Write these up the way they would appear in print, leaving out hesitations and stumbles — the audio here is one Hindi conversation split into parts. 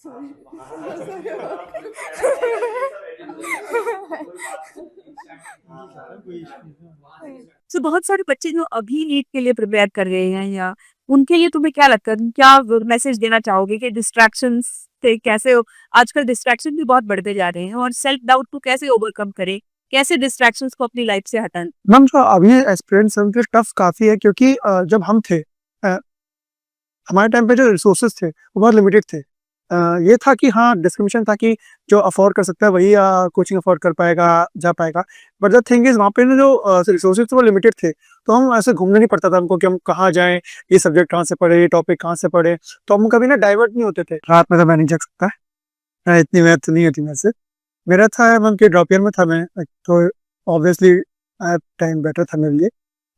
तो बहुत सारे बच्चे जो अभी नीट के लिए प्रिपेयर कर रहे हैं या उनके लिए तुम्हें क्या लगता है, तुम क्या मैसेज देना चाहोगे कि डिस्ट्रैक्शंस से कैसे आजकल डिस्ट्रैक्शन भी बहुत बढ़ते जा रहे हैं और सेल्फ डाउट को कैसे ओवरकम करें, कैसे डिस्ट्रैक्शंस को अपनी लाइफ से हटाएं? मैम जो अभी एस्पिरेंट्स हैं उनके टफ काफ़ी है क्योंकि जब हम थे हमारे टाइम पे जो रिसोर्सेज थे वो बहुत लिमिटेड थे। ये था कि हाँ डिस्क्रिमिनेशन था कि जो अफोर्ड कर सकता है वही कोचिंग अफोर्ड कर पाएगा, जा पाएगा। बट द थिंग इज़ वहाँ पे ना जो रिसोर्सेज थे वो लिमिटेड थे। तो हम ऐसे घूमने नहीं पड़ता था हमको कि हम कहाँ जाएँ, ये सब्जेक्ट कहाँ से पढ़ें, ये टॉपिक कहाँ से पढ़ें। तो हम कभी ना डाइवर्ट नहीं होते थे। रात में तो मैं नहीं जग सकता, इतनी मेहनत नहीं होती मेरे से। मेरा था मैम कि ड्रॉप ईयर में था मैं, तो ऑब्वियसली टाइम बेटर था मेरे लिए।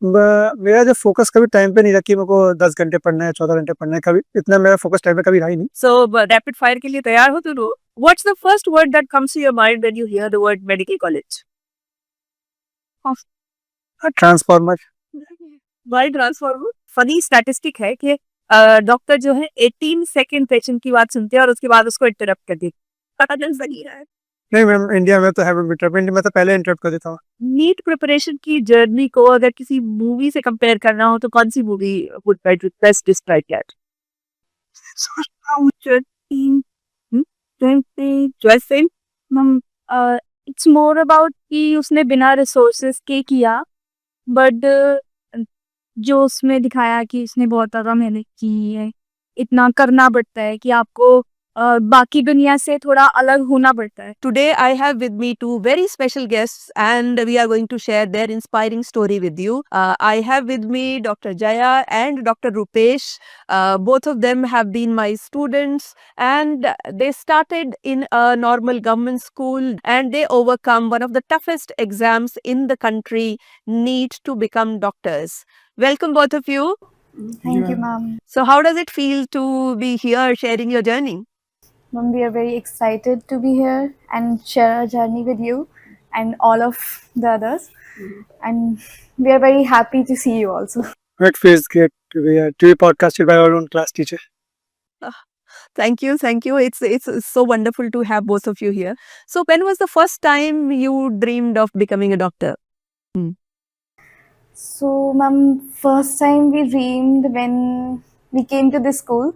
मेरा जो फोकस कभी टाइम पे नहीं था कि मेरे को 10 घंटे पढ़ना है, 14 घंटे पढ़ना है, कभी इतना मेरा फोकस टाइम पे कभी रहा ही नहीं। सो रैपिड फायर के लिए तैयार हो तुम? What's the first word that comes to your mind when you hear the word medical college? Transformer. Why transformer? Funny statistic है कि डॉक्टर जो है 18 सेकंड पेशेंट की बात सुनते हैं और उसके बाद उसको इंटरप्ट कर देते हैं। पता चल सही रहा है। नहीं मैम, इंडिया में तो है इंटरप्ट, इंडिया में तो पहले इंटरप्ट कर देता हूँ। नीट प्रिपरेशन की जर्नी को अगर किसी मूवी से कंपेयर करना हो तो कौन सी movie would best describe that? It's more about कि उसने बिना रिसोर्सेस के किया, बट जो उसमें दिखाया कि इसने बहुत ज़्यादा मेहनत की है, इतना करना पड़ता है कि आपको बाकी दुनिया से थोड़ा अलग होना पड़ता है। Today, I have with me two very special guests, and we are going to share their inspiring story with you. I have with me Dr. Jaya and Dr. Rupesh. Both of them have been my students, and they started in a normal government school, and they overcome one of the toughest exams in the country, NEET, to become doctors. Welcome, both of you. Thank you, ma'am. So, how does it feel to be here sharing your journey? Ma'am, we are very excited to be here and share our journey with you and all of the others. And we are very happy to see you also. It feels great to be podcasted by our own class teacher. Thank you, thank you. It's so wonderful to have both of you here. So, when was the first time you dreamed of becoming a doctor? So, ma'am, first time we dreamed when we came to this school.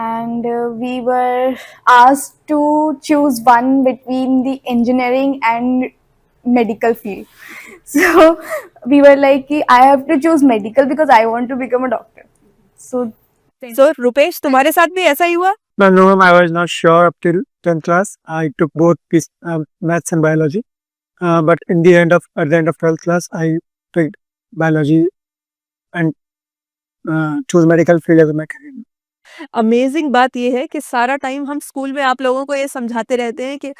And we were asked to choose one between the engineering and medical field. So we were like, I have to choose medical because I want to become a doctor. So Rupesh, तुम्हारे साथ भी ऐसा ही हुआ? No, ma'am, I was not sure up till 10th class. I took both maths and biology. But at the end of 12th class, I picked biology and chose medical field as my career. Amazing बात यह है कि सारा टाइम हम स्कूल में आप लोगों को ये समझाते रहते हैं कि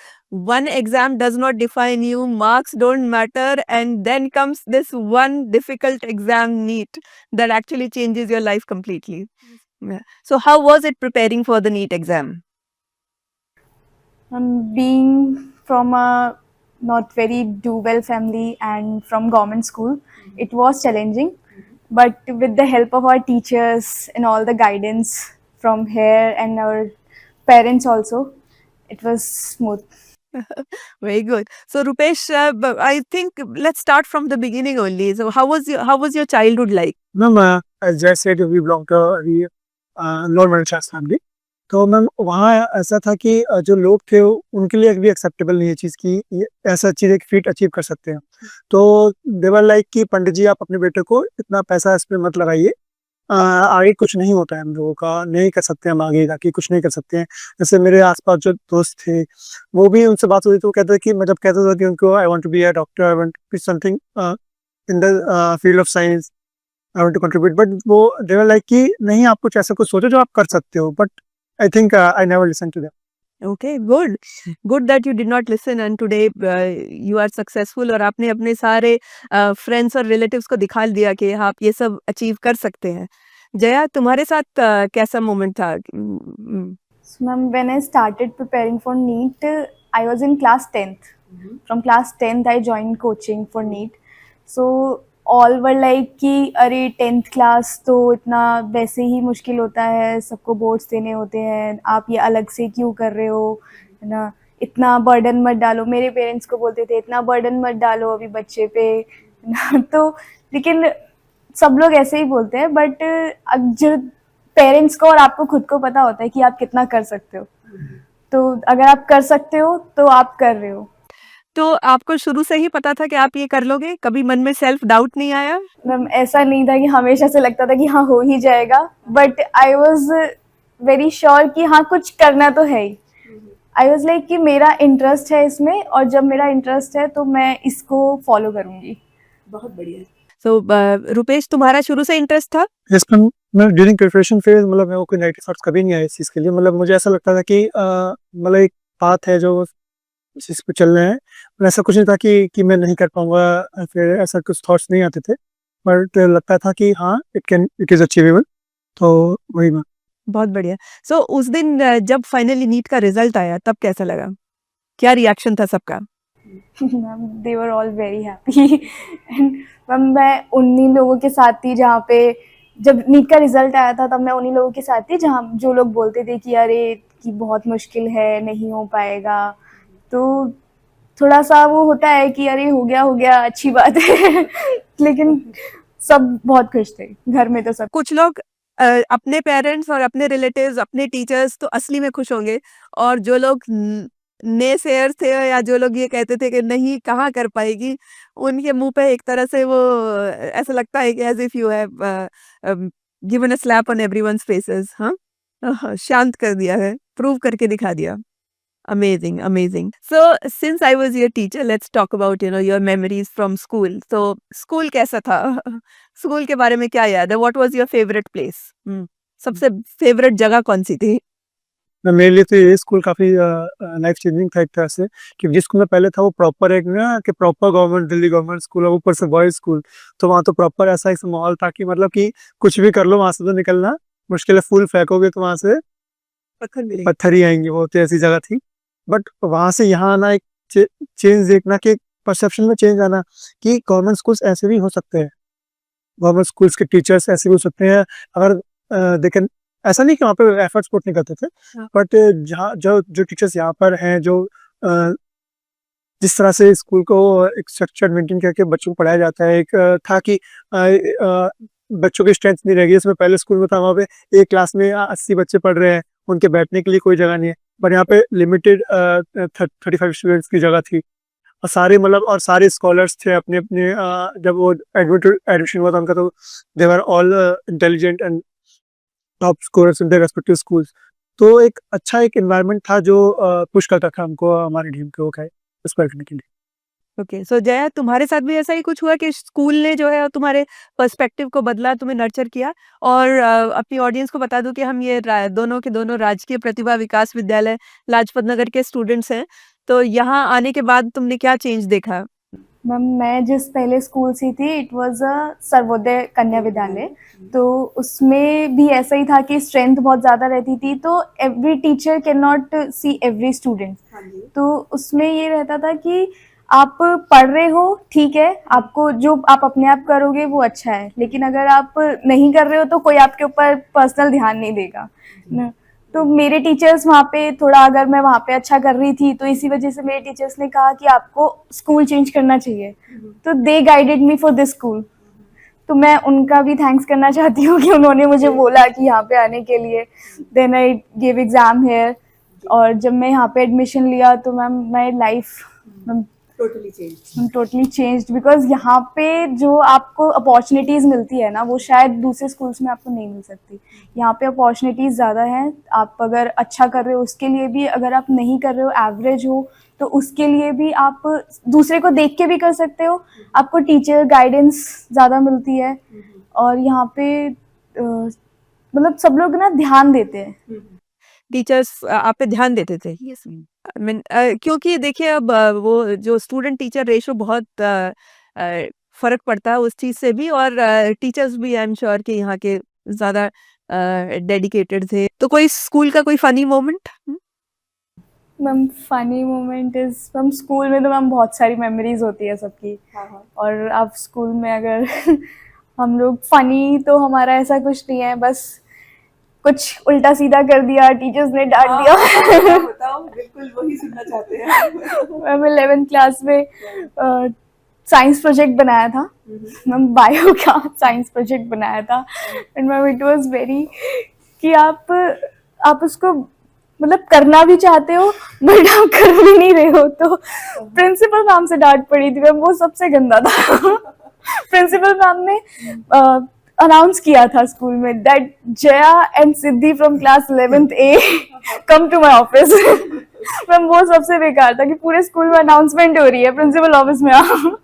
one exam does not define you, marks don't matter, and then comes this one difficult exam NEET that actually changes your life completely. So how was it preparing for the NEET exam? Being from a not very do well family and from government school, it was challenging. But with the help of our teachers and all the guidance from here and our parents also, it was smooth. Very good. So Rupesh, I think let's start from the beginning only. So how was your childhood like? Ma'am as I said, we belong to a normal class family. तो मैम वहाँ ऐसा था कि जो लोग थे उनके लिए भी एक्सेप्टेबल नहीं है चीज़ की ऐसा चीज़ एक फीट अचीव कर सकते हैं. तो देवर लाइक कि पंडित जी आप अपने बेटे को इतना पैसा इस पर मत लगाइए, आगे कुछ नहीं होता है, हम लोगों का नहीं कर सकते, हम आगे जाके कुछ नहीं कर सकते हैं. जैसे मेरे आसपास जो दोस्त थे वो भी उनसे बात होती तो वो कहते थे कि मैं जब कहता था कि उनको I want to be a doctor, I want to be something in the field of science, I want to contribute, but वो देवर लाइक कि नहीं आप कुछ ऐसा कुछ सोचो जो आप कर सकते हो. But I think I never listened to them. Okay, good. Good that you did not listen, and today you are successful और आपने अपने सारे friends और relatives को दिखा दिया कि आप ये सब achieve कर सकते हैं. जया, तुम्हारे साथ कैसा moment था? So ma'am, when I started preparing for NEET, I was in class 10th. From class 10th, I joined coaching for NEET. So all were like कि अरे 10th क्लास तो इतना वैसे ही मुश्किल होता है, सबको बोर्ड्स देने होते हैं, आप ये अलग से क्यों कर रहे हो, है ना, इतना बर्डन मत डालो। मेरे पेरेंट्स को बोलते थे इतना बर्डन मत डालो अभी बच्चे पे, है ना। तो लेकिन सब लोग ऐसे ही बोलते हैं, बट जो पेरेंट्स को और आपको खुद को पता होता है कि आप कितना कर सकते हो, तो अगर आप कर सकते हो तो आप कर रहे हो। तो आपको शुरू से ही पता था कि आप ये कर लोगे? कभी मन में सेल्फ डाउट नहीं आया? मैम ऐसा नहीं था कि हमेशा से लगता था कि हाँ हो ही जाएगा, but I was very sure कि हाँ कुछ करना तो है ही। आई वॉज लाइक कि मेरा इंटरेस्ट है इसमें, और जब मेरा इंटरेस्ट है तो मैं इसको फॉलो करूँगी। बहुत बढ़िया। सो रुपेश, तुम्हारा शुरू से इंटरेस्ट था? यस मैम, मैं ड्यूरिंग प्रिपरेशन फेज मतलब मेरे को कोई नेगेटिव थॉट्स कभी नहीं आए इस चीज़ के लिए। मतलब मुझे ऐसा लगता था कि मतलब एक पाथ है जो जिस पे चल रहे हैं, और ऐसा कुछ नहीं था कि मैं नहीं कर पाऊंगा, फिर ऐसा कुछ थॉट्स नहीं आते थे, बट लगता था कि हाँ इट इज़ अचीवेबल। तो वही मैं बहुत बढ़िया। सो उस दिन जब फाइनली नीट का रिजल्ट आया तब कैसा लगा? क्या रिएक्शन था सबका? Ma'am they were all very happy and ma'am मैं उन्हीं लोगों के साथ थी जहाँ पे जब नीट का रिजल्ट आया था, तब मैं उन्हीं लोगों के साथ थी जहाँ जो लोग बोलते थे कि अरे कि बहुत मुश्किल है, नहीं हो पाएगा। तो थोड़ा सा वो होता है कि अरे हो गया अच्छी बात है लेकिन सब बहुत खुश थे घर में, तो सब। कुछ लोग अपने पेरेंट्स और अपने रिलेटिव्स, अपने टीचर्स तो असली में खुश होंगे, और जो लोग नेसेयर्स थे या जो लोग ये कहते थे कि नहीं कहाँ कर पाएगी, उनके मुंह पे एक तरह से वो ऐसा लगता है कि as if you have given a slap on everyone's faces. हाँ, शांत कर दिया है, प्रूव करके दिखा दिया। Amazing, amazing. So, since I was your teacher, let's talk about your memories from school. So, school कैसा था? स्कूल के बारे में क्या याद है? What was your favorite place? सबसे फेवरेट जगह कौन सी थी? मेरे लिए तो ये स्कूल काफ़ी लाइफ चेंजिंग था एक तरह से, कि जिस स्कूल में पहले था वो प्रॉपर एक ना कि proper government Delhi government school है, ऊपर से बॉयज़ स्कूल। तो वहाँ तो प्रॉपर ऐसा एक माहौल था कि मतलब कि कुछ भी कर लो वहाँ से तो निकलना मुश्किल है, फूल फेंकोगे तो वहाँ से पत्थर मिले। पत्थर ही आएँगे, वो तो ऐसी जगह थी। बट वहाँ से यहाँ आना एक चेंज देखना, कि परसेप्शन में चेंज आना कि गवर्नमेंट स्कूल्स ऐसे भी हो सकते हैं। गवर्नमेंट स्कूल्स के टीचर्स ऐसे भी हो सकते हैं, अगर देखें ऐसा नहीं कि वहाँ पे एफर्ट्स पुट नहीं करते थे, हाँ। बट जहाँ जो टीचर्स यहाँ पर हैं, जो जिस तरह से स्कूल को एक स्ट्रक्चर मेंटेन करके बच्चों को पढ़ाया जाता है, एक था कि बच्चों की स्ट्रेंथ नहीं रहेगी। इसमें पहले स्कूल में था वहाँ पे एक क्लास में 80 बच्चे पढ़ रहे हैं, उनके बैठने के लिए कोई जगह नहीं है, बट यहाँ पे लिमिटेड 35 स्टूडेंट्स की जगह थी, और सारे मतलब और सारे स्कॉलर्स थे अपने अपने जब वो एडमिशन हुआ था उनका, तो they were all intelligent and top scorers in their respective schools. तो एक अच्छा एक एनवायरनमेंट था जो पुश करता था हमको हमारी टीम को उस पर करने के लिए। ओके, सो जया, तुम्हारे साथ भी ऐसा ही कुछ हुआ कि स्कूल ने जो है तुम्हारे पर्सपेक्टिव को बदला, तुम्हें नर्चर किया? और अपनी ऑडियंस को बता दूं कि हम ये दोनों के दोनों राजकीय प्रतिभा विकास विद्यालय लाजपत नगर के स्टूडेंट्स हैं। तो यहाँ आने के बाद तुमने क्या चेंज देखा? मैम मैं जिस पहले स्कूल से थी इट वाज अ सर्वोदय कन्या विद्यालय, तो उसमें भी ऐसा ही था कि स्ट्रेंथ बहुत ज़्यादा रहती थी, तो every teacher can not see every student. तो उसमें ये रहता था कि आप पढ़ रहे हो ठीक है, आपको जो आप अपने आप करोगे वो अच्छा है, लेकिन अगर आप नहीं कर रहे हो तो कोई आपके ऊपर पर्सनल ध्यान नहीं देगा ना। तो मेरे टीचर्स वहाँ पे थोड़ा, अगर मैं वहाँ पे अच्छा कर रही थी तो इसी वजह से मेरे टीचर्स ने कहा कि आपको स्कूल चेंज करना चाहिए, तो they guided me for this school. तो मैं उनका भी थैंक्स करना चाहती हूँ कि उन्होंने मुझे बोला कि यहाँ पे आने के लिए। Then I give exam here, और जब मैं यहाँ पे एडमिशन लिया तो ma'am my life totally changed, because यहाँ पे जो आपको अपॉर्चुनिटीज़ मिलती है ना वो शायद दूसरे स्कूल्स में आपको नहीं मिल सकती। यहाँ पे अपॉर्चुनिटीज़ ज़्यादा हैं, आप अगर अच्छा कर रहे हो उसके लिए भी, अगर आप नहीं कर रहे हो एवरेज हो तो उसके लिए भी आप दूसरे को देख के भी कर सकते हो, आपको टीचर गाइडेंस ज़्यादा मिलती है, और यहाँ पे मतलब सब लोग ना ध्यान देते हैं। टीचर्स आप पे ध्यान देते थे? Yes ma'am. मीन क्योंकि देखिए अब वो जो स्टूडेंट टीचर रेशो बहुत फर्क पड़ता है उस चीज से भी, और टीचर्स भी आई एम श्योर कि यहाँ के ज्यादा डेडिकेटेड थे। तो कोई स्कूल का कोई funny moment? Ma'am funny moment is ma'am school में तो मैम बहुत सारी मेमोरीज होती है सबकी। और आप स्कूल में अगर हम लोग फनी तो हमारा ऐसा कुछ नहीं है, बस कुछ उल्टा सीधा कर दिया, टीचर्स ने डांट दिया। बताओ, बिल्कुल वही सुनना चाहते हैं। मैम 11th क्लास में साइंस प्रोजेक्ट बनाया था, मैम बायो का साइंस प्रोजेक्ट बनाया था। And ma'am it was very कि आप उसको मतलब करना भी चाहते हो बट आप कर भी नहीं रहे हो, तो प्रिंसिपल मैम से डांट पड़ी थी मैम, वो सबसे गंदा था। प्रिंसिपल मैम ने अनाउंस किया था स्कूल में that Jaya and Siddhi from class 11th A come to my office. Ma'am वो सबसे बेकार था कि पूरे स्कूल में अनाउंसमेंट हो रही है, प्रिंसिपल ऑफिस में आओ।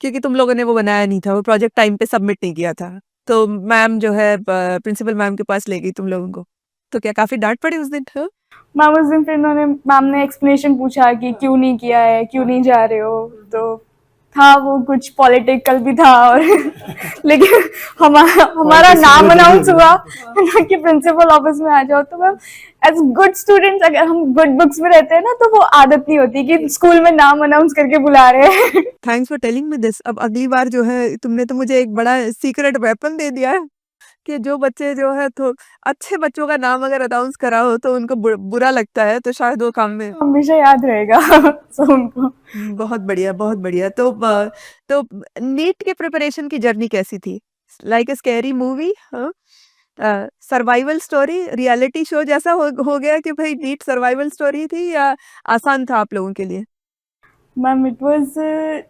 क्योंकि तुम लोगों ने वो बनाया नहीं था, वो प्रोजेक्ट टाइम पे सबमिट नहीं किया था, तो मैम जो है प्रिंसिपल मैम के पास ले गई तुम लोगों को। तो क्या काफी डांट पड़ी उस दिन? हाँ? मैम उस दिन फिर मैम ने एक्सप्लेनेशन पूछा कि क्यों नहीं किया है, क्यों नहीं जा रहे हो, तो था वो कुछ पॉलिटिकल भी था। और लेकिन हमारा नाम अनाउंस हुआ ना कि प्रिंसिपल ऑफिस में आ जाओ। तो मैम एज गुड स्टूडेंट्स अगर हम गुड बुक्स में रहते हैं ना, तो वो आदत नहीं होती कि स्कूल में नाम अनाउंस करके बुला रहे हैं। Thanks for telling me this. अब अगली बार जो है तुमने तो मुझे एक बड़ा सीक्रेट वेपन दे दिया है कि जो बच्चे जो है तो अच्छे बच्चों का नाम अगर अनाउंस करा हो तो उनको बुरा लगता है, तो शायद वो काम में। हमेशा याद रहेगा सो उनको। बहुत बढ़िया, बहुत बढ़िया। तो नीट के प्रिपरेशन की जर्नी कैसी थी? लाइक अ स्कैरी मूवी, हाँ? सर्वाइवल स्टोरी, रियलिटी शो जैसा हो गया कि भाई नीट सर्वाइवल स्टोरी थी, या आसान था आप लोगों के लिए? Ma'am it was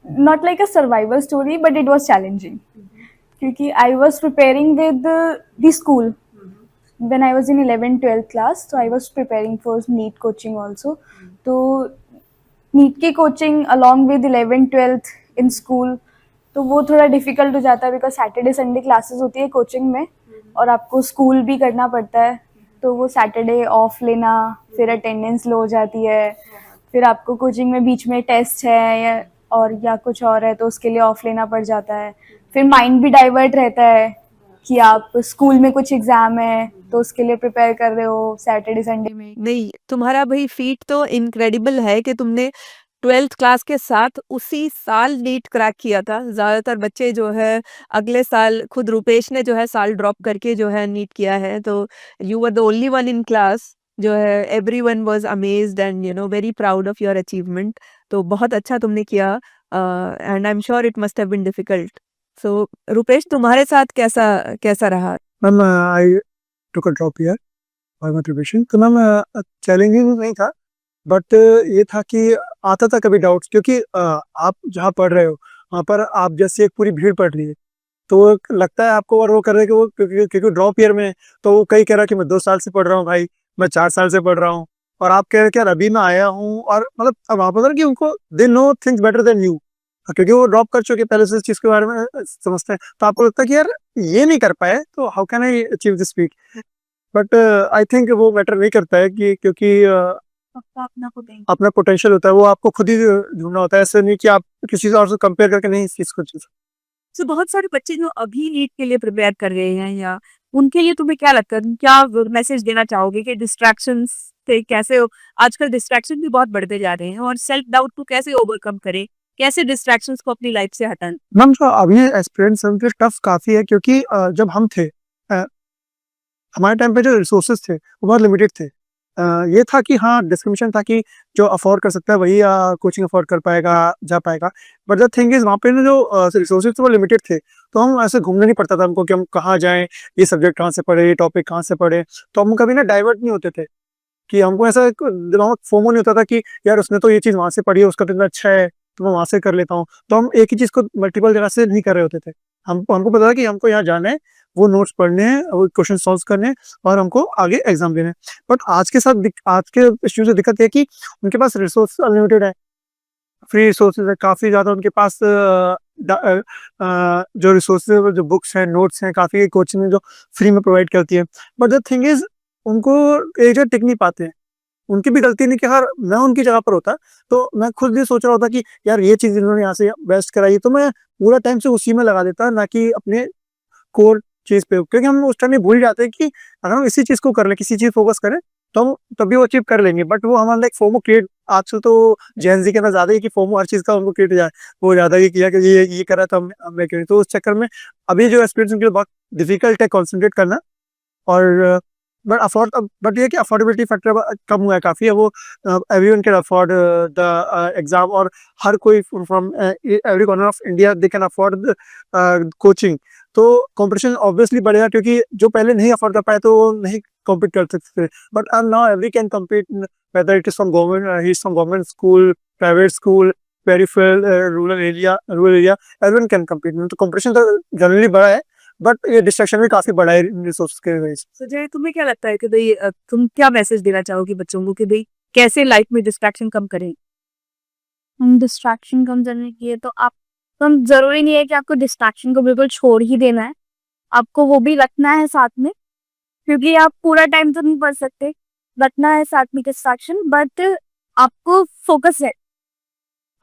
not like a survival story but it was challenging क्योंकि I was preparing with the school when I was in 11th 12th class, so I was preparing for NEET coaching also। तो NEET की coaching along with 11th 12th in school, तो वो थोड़ा डिफिकल्ट हो जाता है बिकॉज सैटरडे संडे क्लासेस होती है कोचिंग में और आपको स्कूल भी करना पड़ता है, तो वो सैटरडे ऑफ लेना, फिर अटेंडेंस लो हो जाती है, फिर आपको कोचिंग में बीच में टेस्ट है या कुछ और है तो उसके लिए ऑफ लेना पड़ जाता है। फिर माइंड भी डाइवर्ट रहता है कि आप स्कूल में कुछ एग्जाम है तो उसके लिए प्रिपेयर कर रहे हो सैटरडे संडे में। नहीं, तुम्हारा भाई फीट तो इनक्रेडिबल है कि तुमने 12th क्लास के साथ उसी साल नीट क्रैक किया था। ज़्यादातर बच्चे जो है अगले साल, खुद रुपेश ने जो है साल ड्रॉप करके जो है नीट किया है, तो you were the only one in class जो है everyone was amazed and very proud of your achievement. तो बहुत अच्छा तुमने किया and I am sure it must have been difficult. So Rupesh, तुम्हारे साथ कैसा कैसा रहा? Ma'am I took a drop year for my preparation. तो मैम चैलेंजिंग नहीं था, बट ये था कि आता था कभी डाउट्स, क्योंकि आप जहाँ पढ़ रहे हो वहाँ पर आप जैसे एक पूरी भीड़ पढ़ रही है, तो वो लगता है आपको, और वो कर रहे हैं कि वो क्योंकि ड्रॉप ईयर में, तो वो कई कह रहा है कि मैं 2 साल से पढ़ रहा हूँ भाई, मैं 4 साल से पढ़ रहा हूँ, और आप कह रहे हैं कि यार अभी मैं आया हूँ, और मतलब अब आप पता कि उनको they know things better than you, क्योंकि वो ड्रॉप कर चुके पहले से इस चीज के बारे में समझते हैं, तो आपको लगता है कि यार ये नहीं कर पाए तो how can I achieve this speed. But I think वो मैटर नहीं करता है कि क्योंकि अपना पोटेंशियल होता है वो आपको खुद ही ढूंढना होता है, ऐसे नहीं कि आप किसी और से कंपेयर करके नहीं इस चीज को। तो बहुत सारे बच्चे जो अभी नीट के लिए प्रिपेयर कर रहे हैं, या उनके लिए तुम्हें क्या लगता है, तुम क्या मैसेज देना चाहोगे कि डिस्ट्रैक्शंस से कैसे आजकल डिस्ट्रैक्शन भी बहुत बढ़ते जा रहे हैं, और सेल्फ डाउट को कैसे ओवरकम करें, कैसे डिस्ट्रैक्शंस को अपनी लाइफ से हटाएं? मैम जो अभी एस्पिरेंट्स हैं टफ काफी है, क्योंकि जब हम थे हमारे टाइम पे जो रिसोर्सेज थे वो बहुत लिमिटेड थे। ये था कि हाँ डिस्क्रिमिनेशन था कि जो अफोर्ड कर सकता है वही कोचिंग अफोर्ड कर पाएगा, जा पाएगा। बट द थिंग इज वहाँ पे ना जो रिसोर्सेज थे वो लिमिटेड थे, तो हम ऐसे घूमने नहीं पड़ता था हमको कि हम कहाँ जाएं, ये सब्जेक्ट कहाँ से पढ़े, ये टॉपिक कहाँ से पढ़े, तो हम कभी ना डाइवर्ट नहीं होते थे कि हमको ऐसा दिमाग में फोमो नहीं होता था कि यार उसने तो ये चीज़ वहाँ से पढ़ी है, उसका तो इतना अच्छा है तो मैं वहाँ से कर लेता हूँ। तो हम एक ही चीज़ को मल्टीपल जगह से नहीं कर रहे होते थे, हमको पता था कि हमको यहाँ जाना है, वो नोट्स पढ़ने हैं, वो क्वेश्चन सॉल्व करने हैं, और हमको आगे एग्जाम देने हैं। बट आज के स्टूडेंट से दिक्कत है कि उनके पास रिसोर्स अनलिमिटेड है, फ्री रिसोर्सेज है काफ़ी ज़्यादा उनके पास, जो रिसोर्सेज, जो बुक्स हैं, नोट्स हैं, काफ़ी कोचिंग जो फ्री में प्रोवाइड करती है। बट द थिंग इज उनको एक जगह टिक नहीं पाते हैं। उनकी भी गलती नहीं कि हर मैं उनकी जगह पर होता तो मैं खुद भी सोच रहा होता कि यार ये चीज़ इन्होंने यहाँ से बेस्ट कराई, तो मैं पूरा टाइम से उसी में लगा देता, ना कि अपने कोर चीज़ पे, क्योंकि हम उस टाइम में भूल जाते हैं कि अगर हम इसी चीज़ को कर लें, किसी चीज़ फोकस करें, तो हम तभी वो अचीव कर लेंगे। बट वो हमारा एक फोमो क्रिएट, आजकल तो जेन ज़ी के अंदर ज़्यादा ही कि फोमो हर चीज़ का उनको क्रिएट हो जाए, वो ज़्यादा ही किया कि ये करा तो मैं क्यों नहीं? तो उस चक्कर में अभी जो एक्सपीरियंस उनके लिए बहुत डिफिकल्ट है कंसंट्रेट करना। और बट ये कि अफोर्डेबिलिटी फैक्टर अब कम हुआ है काफ़ी। अब वो everyone can afford the exam, और हर कोई from every corner of India they can afford the coaching. तो कॉम्पिटिशन ऑब्वियसली बढ़ेगा, क्योंकि जो पहले नहीं अफोर्ड कर पाए तो वो नहीं कॉम्पीट कर सकते थे। But now every can compete, whether it is from government, he is from government school, private school, peripheral, rural area, everyone can compete. तो कॉम्पिटिशन तो जनरली बढ़ा है, बट ये डिस्ट्रैक्शन भी काफ़ी बढ़ा है रिसोर्स के वजह से। तो जय, तुम्हें क्या लगता है कि भाई तुम क्या मैसेज देना चाहोगी बच्चों को कि भाई कैसे लाइफ में डिस्ट्रैक्शन कम करें? डिस्ट्रैक्शन कम करने की है तो आप कम ज़रूरी नहीं है कि आपको डिस्ट्रैक्शन को बिल्कुल छोड़ ही देना है। आपको वो भी रखना है साथ में, क्योंकि आप पूरा टाइम तो नहीं पढ़ सकते। रखना है साथ में डिस्ट्रैक्शन, बट आपको फोकस है।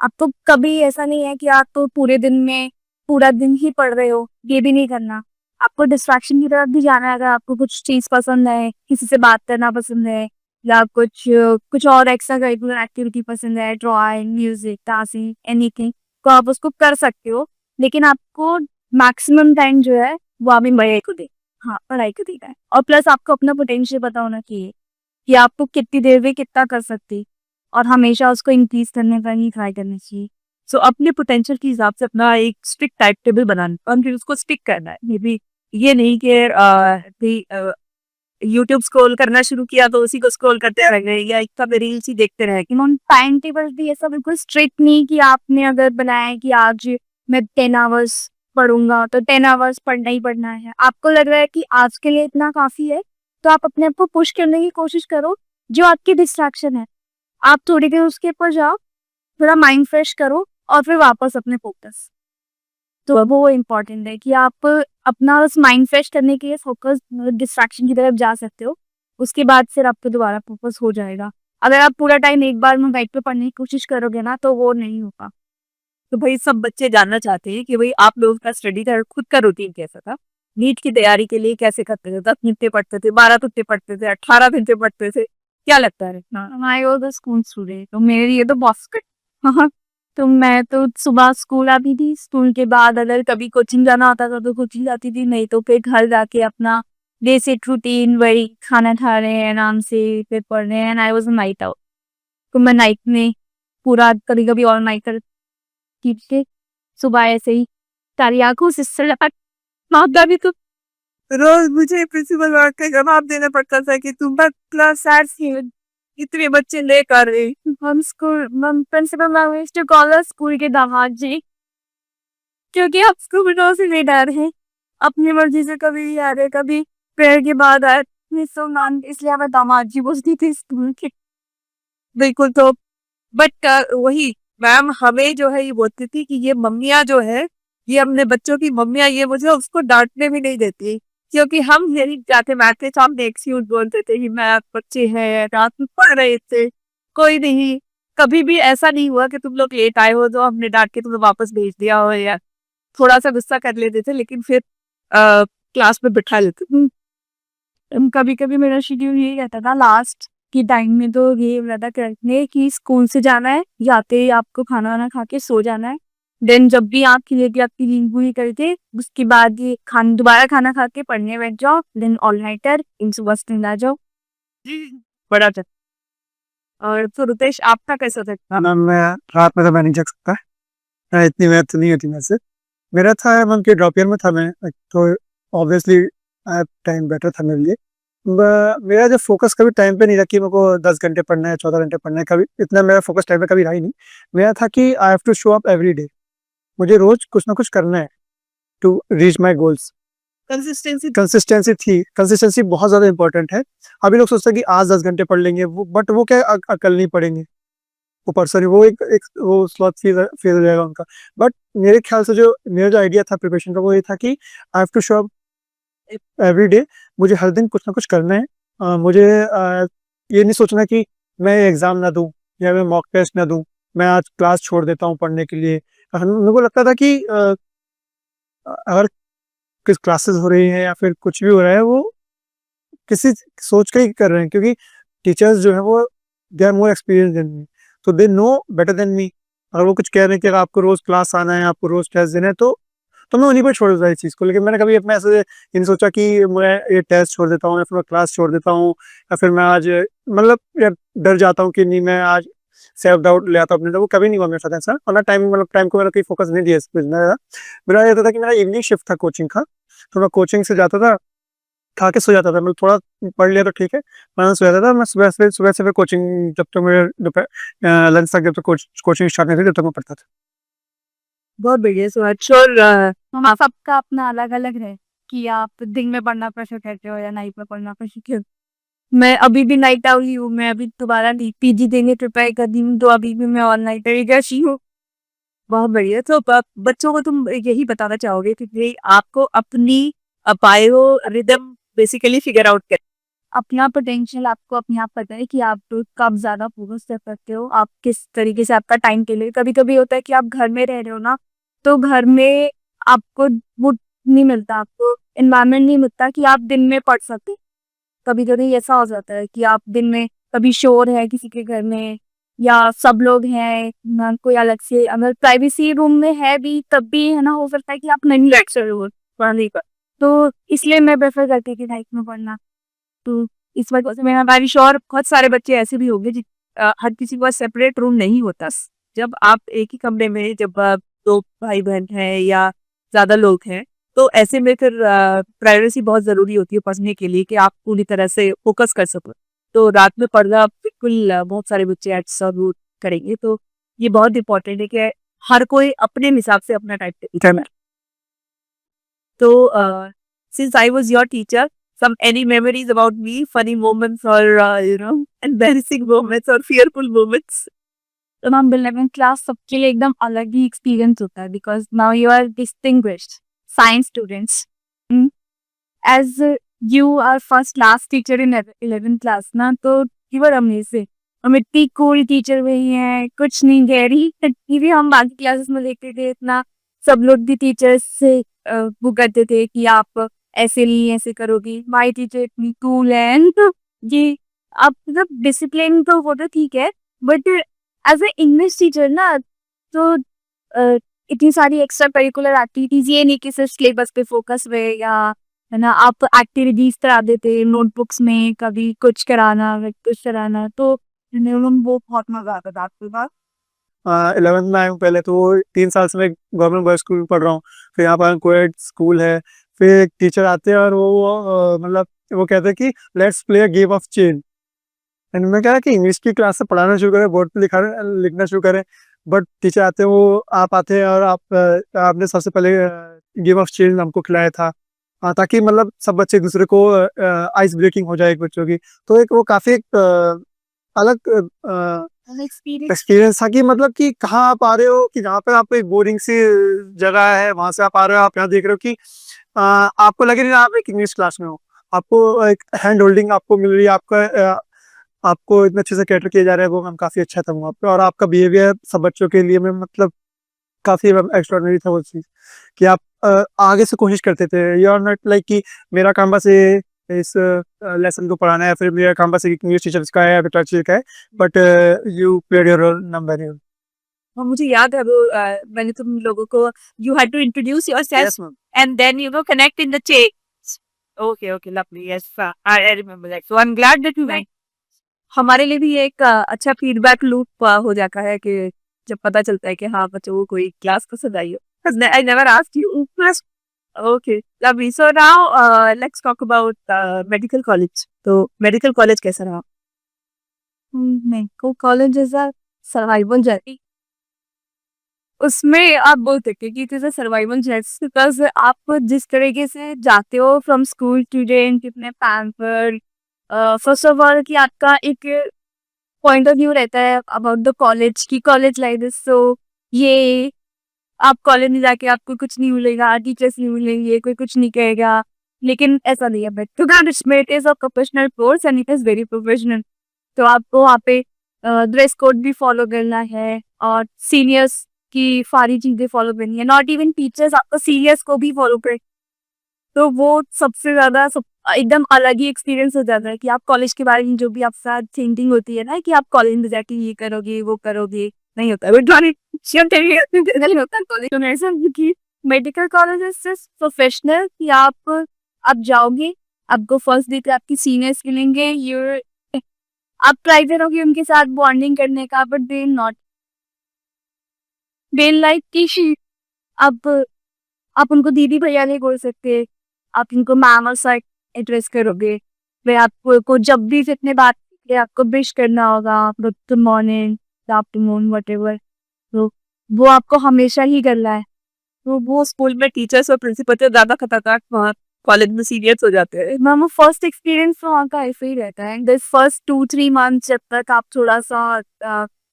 आपको कभी ऐसा नहीं है कि आप तो पूरे दिन में पूरा दिन ही पढ़ रहे हो, ये भी नहीं करना। आपको डिस्ट्रैक्शन की तरफ भी जाना है। अगर आपको कुछ चीज़ पसंद है, किसी से बात करना पसंद है, या कुछ और एक्स्ट्रा करिकुलर एक्टिविटी पसंद है, ड्राइंग, म्यूजिक, डांसिंग, एनीथिंग, तो आप उसको कर सकते हो। लेकिन आपको मैक्सिमम टाइम जो है वो आप पढ़ाई को दे, हाँ, पढ़ाई को देना है। और प्लस आपको अपना पोटेंशियल पता होना चाहिए कि आपको कितनी देर में कितना कर सकती, और हमेशा उसको इंक्रीज करने का ही ट्राई करना चाहिए। सो अपने पोटेंशियल के हिसाब से अपना एक स्ट्रिक्ट टाइम टेबल बनाना और फिर उसको स्टिक करना है। मे बी ये नहीं कि यूट्यूब स्क्रॉल करना शुरू किया तो उसी को स्क्रॉल करते रह गए, या एक रील्स ही देखते रह गए। नॉन टाइम टेबल भी ऐसा बिल्कुल स्ट्रिक्ट नहीं कि आपने अगर बनाया है कि आज मैं 10 आवर्स पढ़ूंगा तो 10 आवर्स पढ़ना ही पढ़ना है। आपको लग रहा है कि आज के लिए इतना काफी है, तो आप अपने आप को पुश करने की कोशिश करो। जो आपकी डिस्ट्रैक्शन है, आप थोड़ी देर उसके ऊपर जाओ, थोड़ा माइंड फ्रेश करो, और फिर वापस अपने फोकस। तो वो इम्पोर्टेंट है कि आप अपना उस माइंड फ्रेश करने के लिए फोकस डिस्ट्रैक्शन की तरफ जा सकते हो। उसके बाद फिर आपको दोबारा फोकस हो जाएगा। अगर आप पूरा टाइम एक बार में गाइड पे पढ़ने की कोशिश करोगे ना, तो वो नहीं होगा। तो भाई सब बच्चे जानना चाहते हैं कि भाई आप लोगों का स्टडी का खुद का रूटीन कैसा था? नीट की तैयारी के लिए कैसे करते थे? 10 घंटे पढ़ते थे, 12 घंटे पढ़ते थे, 18 घंटे पढ़ते थे? क्या लगता है? I was a school student, तो मेरे लिए तो बहुत हाँ, तो मैं तो सुबह स्कूल आती थी। स्कूल के बाद अगर कभी कोचिंग जाना होता था तो कोचिंग जाती थी, नहीं तो फिर घर जाके अपना बेसिक रूटीन, वही खाना खा रहे हैं आराम से, फिर पढ़ रहे हैं। And I was a night out, तो मैं नाइट में पूरा कभी कभी ऑल नाइटर के सुबह ऐसे ही सारी आंखों से सड़क माता भी। तो रोज मुझे प्रिंसिपल मैम का जवाब देना पड़ता था कि तुम बस क्लास साइंस की इतने बच्चे लेकर रहे। हम principal ma'am used to call us school के दामाद जी, क्योंकि हम स्कूलों से नहीं डर हैं। अपनी मर्जी से कभी भी आ रहे, कभी प्रेयर के बाद आए, तो मैम इसलिए हमें दामाद जी बोलती थी स्कूल के। बिल्कुल। तो बट वही मैम हमें जो है ये बोलती थी कि ये मम्मियाँ जो है, ये अपने बच्चों की मम्मियाँ, ये मुझे उसको डांटने भी नहीं देती, क्योंकि हम यही जाते मैथ के सामने एक्सक्यूज बोलते थे कि मैथ बच्चे हैं, रात में पढ़ रहे थे, कोई नहीं। कभी भी ऐसा नहीं हुआ कि तुम लोग लेट आए हो तो हमने डांट के तुम्हें वापस भेज दिया हो, या थोड़ा सा गुस्सा कर लेते थे, लेकिन फिर क्लास में बिठा लेते थे। कभी कभी मेरा शेड्यूल यही रहता था लास्ट की टाइम में, तो ये रहता करने कि स्कूल से जाना है, जाते ही आपको खाना वाना खा के सो जाना है। देन जब भी आप क्लियर की आपकी नींद पूरी करते, उसके बाद ये दोबारा खाना खा के पढ़ने बैठ जाओ। देन ऑल नाइटर, इन सुबह नींद आ जाओ। बड़ा था। और तो रुतेश आपका कैसा था? हाँ मैम, मैं रात में तो मैं नहीं जग सकता। इतनी मेहनत तो नहीं होती मेरे से। मेरा था मैम कि ड्रॉप ईयर में था मैं, तो ऑब्वियसली टाइम बेटर था मेरे लिए। मेरा जो फोकस कभी टाइम पे नहीं रहा कि मेरे को 10 घंटे पढ़ना है, 14 घंटे पढ़ना है, कभी इतना मेरा फोकस टाइम पे कभी रहा ही नहीं। मेरा था कि I have to show up every day, मुझे रोज कुछ ना कुछ करना है to reach my goals. Consistency बहुत ज़्यादा इंपॉर्टेंट है। अभी लोग सोचते हैं कि आज 10 घंटे पढ़ लेंगे, बट वो क्या कल नहीं पढ़ेंगे, वो पर्सन वो एक वो स्लॉट फील हो जाएगा उनका। बट मेरे ख्याल से जो मेरा जो आइडिया था प्रिपरेशन का, वो ये था कि I have to show up every day. मुझे हर दिन कुछ ना कुछ करना है। मुझे ये नहीं सोचना कि मैं एग्ज़ाम ना दूं या मैं मॉक टेस्ट ना दूं, मैं आज क्लास छोड़ देता हूं पढ़ने के लिए। मेरे को लगता था कि अगर किस क्लासेस हो रही हैं या फिर कुछ भी हो रहा है, वो किसी सोच के ही कर रहे हैं, क्योंकि टीचर्स जो है वो they are more experience than me, तो they know better than me. अगर वो कुछ कह रहे हैं कि अगर आपको रोज क्लास आना है, आपको रोज टेस्ट देना है, तो मैं उन्हीं पर छोड़ देता इस चीज़ को। लेकिन मैंने कभी अपने ऐसे ये नहीं सोचा कि मैं ये टेस्ट छोड़ देता हूँ या फिर मैं क्लास छोड़ देता हूँ, या फिर मैं आज मतलब यार डर जाता हूँ कि नहीं मैं आज सेल्फ डाउट ले आता हूँ अपने, तो वो कभी नहीं हुआ मेरे साथ ऐसा। और ना टाइम मतलब टाइम को मैंने कहीं फोकस नहीं दिया इस पे ज़्यादा। मेरा ये होता था कि मेरा इवनिंग शिफ्ट था कोचिंग का, तो मैं कोचिंग से जाता था, खा के सो जाता था। मतलब थोड़ा पढ़ लिया तो ठीक है, वरना सो जाता था। मैं सुबह से फिर कोचिंग जब तक मेरे दोपहर लंच तक जब तक कोचिंग स्टार्ट नहीं थी तब तक मैं पढ़ता था। बहुत बढ़िया। सो अच्छा, और हाँ, सबका अपना अलग अलग है कि आप दिन में पढ़ना प्रेफर करते हो या नाइट में पढ़ना प्रेफर करते हो। मैं अभी भी नाइट आउल ही हूँ। मैं अभी दोबारा पीजी देने प्रिपेयर कर रही हूँ, तो अभी भी मैं ऑल नाइटर जैसी हूँ। बहुत बढ़िया। तो बच्चों को तुम यही बताना चाहोगे कि भाई आपको अपनी bio rhythm basically figure out कर, अपना पोटेंशियल आपको अपने आप पता है कि आप कब ज्यादा फोकस कर सकते हो, आप किस तरीके से आपका टाइम टेबल। कभी कभी होता है कि आप घर में रह रहे हो ना, तो घर में आपको वो नहीं मिलता, आपको एनवायरनमेंट नहीं मिलता कि आप दिन में पढ़ सके। कभी कभी ऐसा हो जाता है कि आप दिन में कभी शोर है किसी के घर में, या सब लोग हैं ना, कोई अलग से अगर प्राइवेसी रूम में है भी तब भी है ना, हो सकता है कि आप नहीं बैठ सकते हो पढ़ने का। तो इसलिए मैं प्रेफर करती हूँ कि नाइट में पढ़ना। तो इस वजह से मैं हमारी श्योर बहुत सारे बच्चे ऐसे भी होंगे हर किसी के पास सेपरेट रूम नहीं होता। जब आप एक ही कमरे में, जब दो भाई बहन हैं या ज्यादा लोग हैं, तो ऐसे में फिर प्राइवेसी बहुत जरूरी होती है पढ़ने के लिए, कि आप पूरी तरह से फोकस कर सको। तो रात में पढ़ना बिल्कुल बहुत सारे बच्चे ऐसा जरूर करेंगे। तो ये बहुत इंपॉर्टेंट है कि हर कोई अपने हिसाब से अपना टाइम टेबल है। तो since I was your teacher, any memories about me, funny moments or embarrassing moments or fearful moments? तो मैम 11th क्लास सबके लिए एकदम अलग ही एक्सपीरियंस होता है, because now you are distinguished science students. As you are first class teacher in 11th class ना, तो यू आर अमेजिंग। हम इतनी कूल टीचर वही हैं, कुछ नहीं कह रही। ये भी हम बाकी क्लासेस में देखते थे, इतना सब लोग भी टीचर्स से वो करते थे कि आप ऐसे नहीं ऐसे करोगी। माई टीचर इतनी कूल है। तो ये आप मतलब डिसिप्लिन तो वो तो ठीक है, but as a English teacher ना, तो इतनी सारी एक्स्ट्रा करिकुलर एक्टिविटीज, ये नहीं कि सिर्फ सिलेबस पे फोकस हुए, या है ना आप एक्टिविटीज करा देते नोटबुक्स में, कभी कुछ कराना कभी कुछ कराना। तो वो बहुत मजा आता था आपके पास। 11th में आया हूँ पहले, तो वो 3 साल से मैं गवर्नमेंट बॉयज़ स्कूल में पढ़ रहा हूँ। फिर यहाँ पर कोएड स्कूल है। फिर एक टीचर आते हैं और वो मतलब वो कहते हैं कि let's play a game of chain. And मैं कह रहा कि इंग्लिश की क्लास से पढ़ाना शुरू करें, बोर्ड पे लिखना शुरू करें। बट टीचर आते हैं, वो आप आते हैं और आपने सबसे पहले गेम ऑफ चेन हमको खिलाया था, ताकि मतलब सब बच्चे एक दूसरे को आइस ब्रेकिंग हो जाए एक बच्चों की। तो एक वो काफ़ी अलग एक्सपीरियंस था कि मतलब कि कहाँ आप आ रहे हो, कि जहाँ पे आपको एक बोरिंग सी जगह है वहां से आप आ रहे हो, आप यहाँ देख रहे हो कि आपको लगे नहीं आप एक इंग्लिश क्लास में हो। आपको एक हैंड होल्डिंग आपको मिल रही है, आपको इतने अच्छे से कैटर किया जा रहा है, वो मैम काफ़ी अच्छा था वहाँ पे। और आपका बिहेवियर सब बच्चों के लिए में मतलब काफ़ी एक्स्ट्राऑर्डिनरी था वो चीज़, कि आप आगे से कोशिश करते थे। यू आर नॉट लाइक कि मेरा काम बस ये इस लेसन को पढ़ाना है, या फिर मेरा काम बस एक इंग्लिश टीचर का है या फिर टीचर का है, but you played your role number very well. और मुझे याद है वो मैंने तुम लोगों को, you had to introduce yourself yes ma'am. and then connect in the chains. Okay, lovely. Yes, I remember that. So I'm glad that you went. हमारे लिए भी एक अच्छा फीडबैक लूप हो जाता है कि जब पता चलता है कि हाँ बच्चों को कोई क्लास पसंद आई हो। I never asked you. Okay, lovely. So now let's talk about medical college. तो मेडिकल कॉलेज कैसा रहा? Medical college is a survival journey. उसमें आप बोल सकते हैं कि it is a survival journey, because आप जिस तरीके से जाते हो फ्रॉम स्कूल स्टूडेंट, इतने पैम्पर्ड, फर्स्ट ऑफ ऑल कि आपका एक पॉइंट ऑफ व्यू रहता है अबाउट द कॉलेज की कॉलेज लाइफ इज सो, ये आप कॉलेज में जाके आपको कुछ नहीं मिलेगा, टीचर्स नहीं मिलेंगे, कोई कुछ नहीं कहेगा। लेकिन ऐसा नहीं है, but to it is a professional course and it is very professional. तो आपको वहाँ पे ड्रेस कोड भी फॉलो करना है, और सीनियर्स की सारी चीजें फॉलो करनी है। नॉट इवन टीचर्स, आपको सीनियर्स को भी फॉलो करें। तो वो सबसे ज्यादा सब एकदम अलग ही एक्सपीरियंस हो जाता है कि आप कॉलेज के बारे में जो भी आपके साथ थिंकिंग होती है ना कि आप कॉलेज में जाके ये करोगे वो करोगे, नहीं होता है। नहीं होता कॉलेज में ऐसा, क्योंकि medical college is just professional कि आप जाओगे, आपको फर्स्ट डे पे आपकी सीनियर्स मिलेंगे, आप ट्राई करोगे उनके साथ बॉन्डिंग करने का, but they not they like कि आप उनको दीदी भैया नहीं बोल सकते, आप इनको मैम और सर एड्रेस करोगे। वे आपको को जब भी जितने बात के आपको विश करना होगा, good morning, good afternoon, whatever, तो वो आपको हमेशा ही करना है। तो वो स्कूल में टीचर्स और प्रिंसिपल से ज्यादा खतरनाक वहाँ कॉलेज में सीनियर्स हो जाते हैं। मैम फर्स्ट एक्सपीरियंस तो वहाँ का ऐसे ही रहता है। दिस फर्स्ट 2-3 मंथ्स जब तक आप थोड़ा सा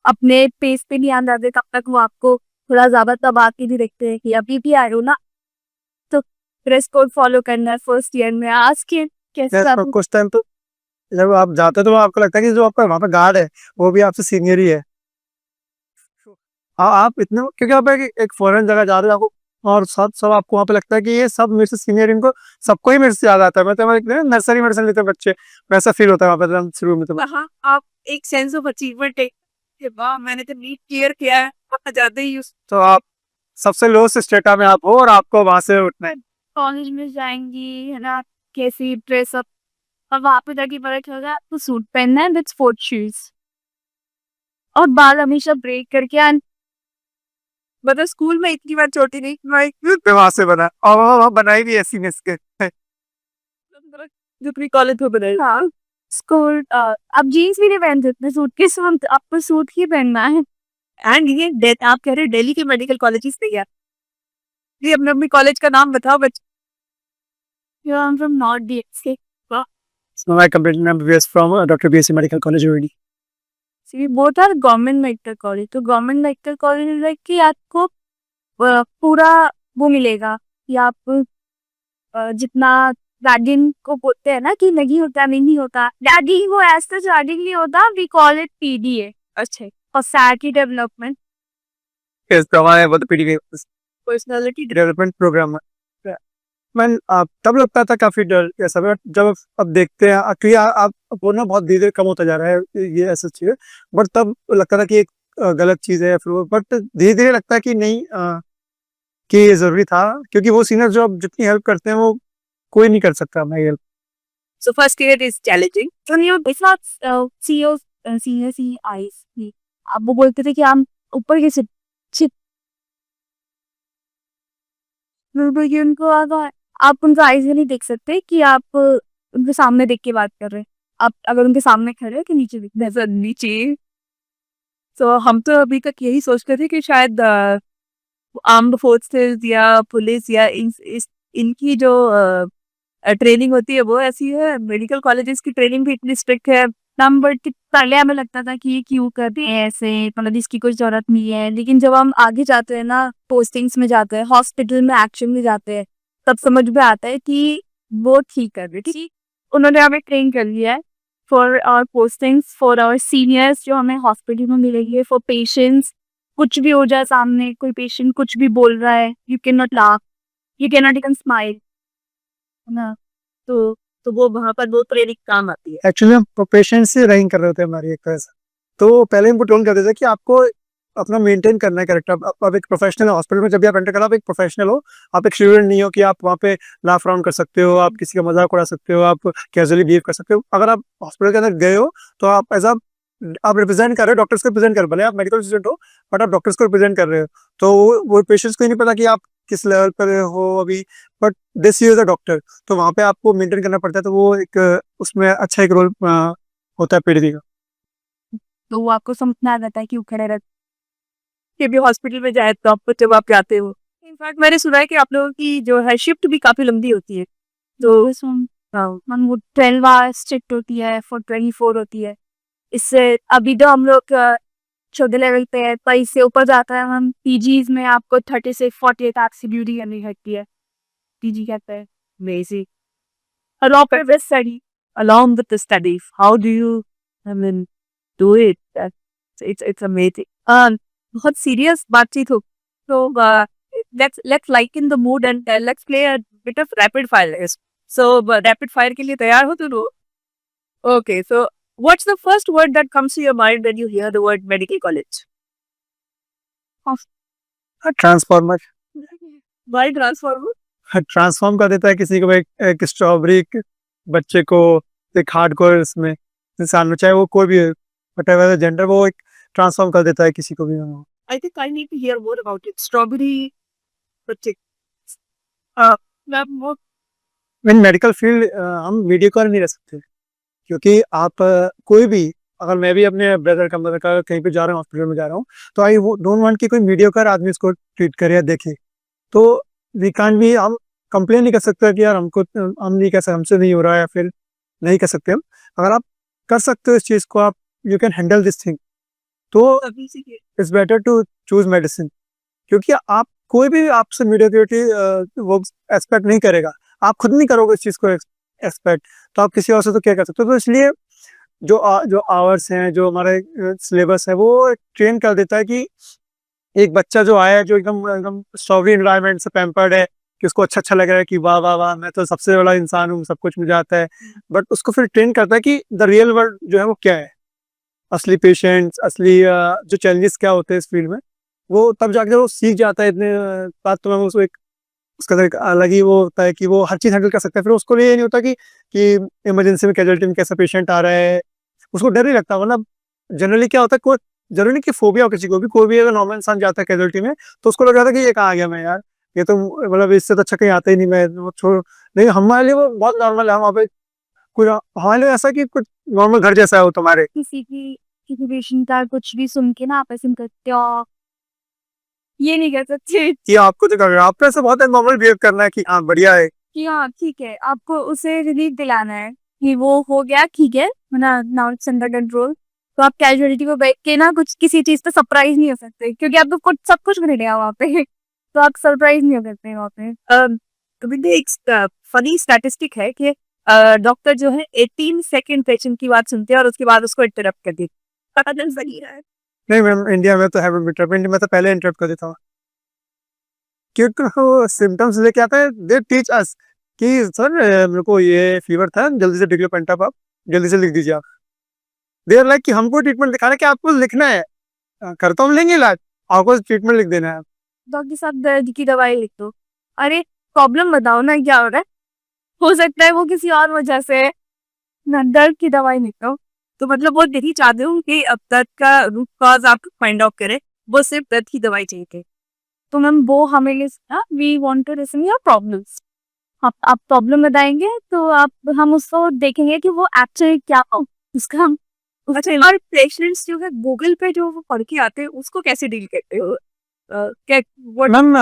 अपने पेस पे नहीं आने आते, तब तक वो आपको थोड़ा ज्यादा दबा के भी देखते हैं कि अभी भी आ रहे हो ना, तो ड्रेस कोड फॉलो करना है फर्स्ट ईयर में। आज के कैसे Yes, आप कुछ टाइम तो जब आप जाते हो तो आपको लगता है कि जो आपका वहाँ पे गार्ड है वो भी आपसे सीनियर ही है। आप इतने, क्योंकि आप एक फॉरेन जगह जा रहे हो आपको, और सब आपको वहाँ पे लगता है कि ये सब मेरे से सीनियर, इनको सबको ही मेरे से याद आता है। मैं तो नर्सरी मेडिसिन लेते हैं बच्चे, वैसा फील होता है वहाँ पे शुरू में। तो वहाँ आप एक सेंस ऑफ अचीवमेंट है कि वाह मैंने तो नीट क्लियर किया है, वहाँ जाते ही उस तो आप सबसे लोएस्ट स्टेटा में आप हो और आपको वहां से उठना है। कॉलेज में जाएंगी है ना, कैसी ड्रेस अप, और वहां पे जाके पता चलेगा आपको सूट पहनना है विद स्पोर्ट शूज, और बाल हमेशा ब्रेक करके मतलब स्कूल में इतनी बार छोटी नहीं, मैं वहां से बना, और वहाँ बनाई भी ऐसी ने इसके। जो प्री कॉलेज में बनाए। हाँ, स्कूल आप जीन्स भी नहीं पहन सकते, सूट के साथ आपको सूट ही पहनना है। एंड ये आप कह रहे हैं दिल्ली के मेडिकल कॉलेजेस पे यार, ये अपने अपने कॉलेज का नाम बताओ बच्चे। I am from north DX. So I completed my MBBS from Dr. BSc Medical College already. See both are government medical college. तो गवर्नमेंट मेडिकल कॉलेज है कि आपको पूरा वो मिलेगा कि आप जितना रैगिंग को बोलते हैं ना कि नहीं होता नहीं होता, रैगिंग वो ऐसा रैगिंग नहीं होता, वी कॉल इट पीडीए। अच्छा, पर्सनालिटी डेवलपमेंट, Yes, तो हमारे वो तो PDP पर्सनालिटी डेवलपमेंट प्रोग्राम है। मैं तब लगता था काफी डर ऐसा, बट जब अब देखते हैं क्योंकि आप वो ना बहुत धीरे धीरे कम होता जा रहा है ये ऐसा चीज, बट तब लगता था कि एक गलत चीज है, फिर वो बट धीरे धीरे लगता है कि नहीं, कि ये जरूरी था, क्योंकि वो सीनियर जो अब जितनी हेल्प करते हैं वो कोई नहीं कर सकता हमारी help. So first year is challenging. So it's not CEOs, senior CIs भी अब वो बोलते थे कि हम ऊपर के चिप उनको आप उनको आईज में नहीं देख सकते कि आप उनके सामने देख के बात कर रहे हैं। आप अगर उनके सामने खड़े हो कि नीचे नजर नीचे। तो हम तो अभी तक यही सोचते थे कि शायद आर्म्ड फोर्सेस या पुलिस या इनकी जो ट्रेनिंग होती है वो ऐसी है। मेडिकल कॉलेजेस की ट्रेनिंग भी इतनी स्ट्रिक्ट है। नंबर पहले हमें लगता था कि ये क्यों करते हैं ऐसे, मतलब इसकी कोई जरूरत नहीं है। लेकिन जब हम आगे जाते हैं ना, पोस्टिंग्स में जाते हैं, हॉस्पिटल में एक्शन में जाते हैं, तब समझ में आता है कि वो ठीक कर रही थी। उन्होंने हमें ट्रेन कर लिया है for our postings, for our seniors जो हमें हॉस्पिटल में मिलेंगे, फॉर पेशेंट्स। कुछ भी हो जाए सामने, कोई पेशेंट कुछ भी बोल रहा है, you can not laugh, you can not even smile ना। तो वो वहां पर वो ट्रेनिंग काम आती है। एक्चुअली हम पेशेंट से रैंक कर रहे होते हैं हमारी एक तरह से, तो पहले हमको टोन करते थे कि आपको अपना मेंटेन करना है करेक्ट। आप एक प्रोफेशनल हॉस्पिटल में जब भी आप एंटर करो, आप एक प्रोफेशनल हो, आप एक स्टूडेंट नहीं हो कि आप वहाँ पे लाफ राउंड कर सकते हो, आप किसी का मजाक उड़ा सकते हो, आप कैजुअली बिहेव कर सकते हो। अगर आप हॉस्पिटल के अंदर गए हो तो आप एज आप रिप्रेजेंट कर रहे हो, डॉक्टर्स को रिप्रेजेंट कर, भले आप मेडिकल स्टूडेंट हो बट आप डॉक्टर्स को रिप्रेजेंट कर रहे हो। तो वो पेशेंट्स को ही नहीं पता कि आप किस लेवल पर हो अभी, but this is a doctor, तो वहाँ पे आपको मेंटेन करना पड़ता है। तो वो एक उसमें अच्छा एक रोल होता है पीडीपी का। तो वो आपको समझना आ जाता है कि खड़े रहते कि भी हॉस्पिटल में जाए तो आप जब आप जाते हो। इनफैक्ट मैंने सुना है कि आप लोगों की जो है शिफ्ट भी काफी लंबी होती है। तो वो 12 आवर्स शिफ्ट होती है, फॉर 24 होती है। इससे अभी तो हम लोग छोटे लेवल पे है, पर इससे ऊपर जाता है हम पीजीज में आपको 30 से 48 आवर्स की ड्यूटी करनी होती है। पीजी कहते हैं basic along with the study, along with the study, how do you, I mean, do it? It's amazing. बहुत serious बातचीत हो तो let's lighten the mood and let's play a bit of rapid fire. So rapid fire के लिए तैयार हो तुम लोग? Okay, so what's the first word that comes to your mind when you hear the word medical college? Transformer Why transformer? Transform कर देता है किसी को, एक स्ट्रॉबेरी एक बच्चे को एक हार्डकोर इसमें इंसान में, चाहे वो कोई भी वट जेंडर, वो एक ट्रांसफॉर्म कर देता है किसी को भी। I think I need to hear more about it. Strawberry, बच्चे। मैम वो इन मेडिकल फील्ड हम मीडियोकर नहीं रह सकते, क्योंकि आप कोई भी, अगर मैं भी अपने ब्रदर का मदर का कहीं पे जा रहा हूँ, हॉस्पिटल में जा रहा हूँ, तो आई डोंट वांट कि कोई मीडियोकर आदमी इसको ट्रीट करे या देखे। तो वी कांट भी, हम कंप्लेन नहीं कर सकते कि यार हमको, हम नहीं कर सकते, हमसे नहीं हो रहा है, या फिर नहीं कर सकते हम। अगर आप कर सकते हो इस चीज़ को, आप you can handle this thing, तो अभी से ये- it's better to choose medicine. क्योंकि आप कोई भी आपसे मीडियोक्रिटी वो एक्सपेक्ट नहीं करेगा, आप खुद नहीं करोगे इस चीज़ को एक्सपेक्ट, तो आप किसी और से तो क्या कर सकते हो। तो इसलिए जो आवर्स हैं, जो हमारे सिलेबस है, वो ट्रेन कर देता है कि एक बच्चा जो आया है, जो एकदम एकदम स्ट्रॉबेरी एनवायरनमेंट से पैम्पर्ड है, कि उसको अच्छा लग रहा है कि वाह वाह वाह, मैं तो सबसे बड़ा इंसान हूँ, सब कुछ मुझे आता है, बट उसको फिर ट्रेन करता है कि द रियल वर्ल्ड जो है वो क्या है, असली पेशेंट्स, असली जो चैलेंजेस क्या होते हैं इस फील्ड में, वो तब जाके वो सीख जाता है। इतने बात तो मैं उसको एक, उसका तो एक अलग ही वो होता है कि वो हर चीज़ हैंडल कर सकता है। फिर उसको ये नहीं होता कि इमरजेंसी में कैजुअलिटी में कैसा पेशेंट आ रहा है, उसको डर नहीं लगता। वरना जनरली क्या होता है, कोई जरूरी नहीं कि फोबिया हो किसी को भी, कोई भी अगर नॉर्मल इंसान जाता है कैजुअलिटी में, तो उसको लग जाता है कि ये कहाँ आ गया मैं यार, ये तो मतलब इससे तो अच्छा कहीं आता ही नहीं, मैं वो छोड़। नहीं, हमारे लिए वो बहुत नॉर्मल है। हम वहाँ पे कुछ, हमारे लिए ऐसा कि कुछ नॉर्मल घर जैसा है वो तुम्हारे, किसी पेशेंट का कुछ भी सुन के ना आप ऐसे करते हो, ये नहीं कर सकते कि आपको जो कर रहे हो, आपको ऐसा बहुत नॉर्मल बिहेव करना है कि हाँ बढ़िया है। कि हाँ ठीक है, आपको उसे रिलीफ दिलाना है कि वो हो गया, ठीक है, नाउ इट्स अंडर कंट्रोल। तो आप कैजुअलिटी को बैठ के ना कुछ किसी चीज पे सरप्राइज नहीं हो सकते, क्योंकि आपको कुछ सब कुछ मिल गया वहाँ पे तो आप सरप्राइज नहीं हो सकते वहाँ पे। कभी एक फनी स्टैटिस्टिक है कि डॉक्टर जो है 18 सेकंड पेशेंट की बात सुनते हैं और उसके बाद उसको इंटरप्ट कर देते हैं। पता चल सही रहा है। नहीं मैम, इंडिया में तो है इंटरप्ट, इंडिया में तो पहले इंटरप्ट कर देता हूँ, क्योंकि वो सिम्टम्स लेके आता है, दे टीच अस कि सर मेरे को ये फीवर था, जल्दी से लिख लो पेंटाप, आप जल्दी से लिख दीजिए आप। दे आर लाइक कि हमको ट्रीटमेंट दिखाना है, कि आपको लिखना है, कर तो हम लेंगे इलाज, आपको ट्रीटमेंट लिख देना है। डॉक्टर साहब दर्द की दवाई लिख दो। अरे प्रॉब्लम बताओ ना क्या हो रहा है, हो सकता है वो किसी और वजह से है, ना दर्द की दवाई लिख दो। तो मतलब वो यही चाहते हो कि अब दर्द का रूट कॉज आप फाइंड आउट करें, वो सिर्फ दर्द की दवाई चाहिए। तो मैम वो हमें we want to listen your problems. आप प्रॉब्लम बताएंगे तो आप, हम उसको देखेंगे कि वो एक्चुअली क्या हो, उसका हम अच्छा, और पेशेंट्स जो है गूगल पे जो वो पढ़ के आते हैं उसको कैसे डील करते हो? क्या what- मैम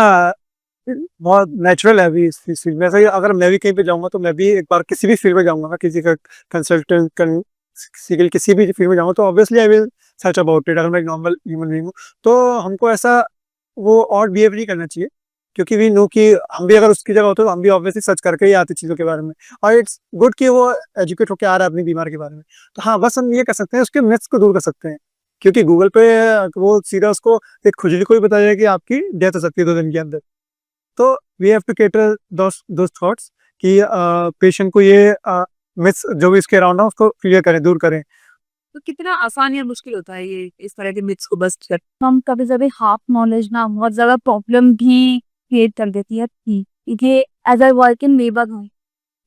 बहुत नेचुरल है अभी इस फील्ड में। ऐसा ही अगर मैं भी कहीं पे जाऊंगा, तो मैं भी एक बार किसी भी फील्ड में जाऊंगा, मैं किसी का कंसल्टेंट किसी भी फील्ड में जाऊंगा, तो obviously I will search about it. अगर मैं एक नॉर्मल ह्यूमन बीइंग हूँ, तो हमको ऐसा वो और बिहेव नहीं करना चाहिए, क्योंकि वी नो कि हम भी अगर उसकी जगह होते तो हम भी ऑब्वियसली सर्च करके ही आते चीज़ों के बारे में। और इट्स गुड कि वो एजुकेट होकर आ रहा है अपनी बीमार के बारे में। तो हाँ, बस हम ये कर सकते हैं, उसके मिथ्स को दूर कर सकते हैं, क्योंकि गूगल पे वो सीधा उसको एक खुजली को ही बताया कि आपकी डेथ हो सकती है 2 दिन के अंदर। तो we have to cater those thoughts कि पेशेंट को ये मिथ्स जो भी इसके अराउंड है उसको क्लियर करें, दूर करें। तो कितना आसान या मुश्किल होता है ये इस तरह के मिथ्स को बस्ट कर? हम कभी कभी हाफ नॉलेज ना बहुत ज्यादा प्रॉब्लम भी क्रिएट कर देती है। ये as I work in labour हूँ,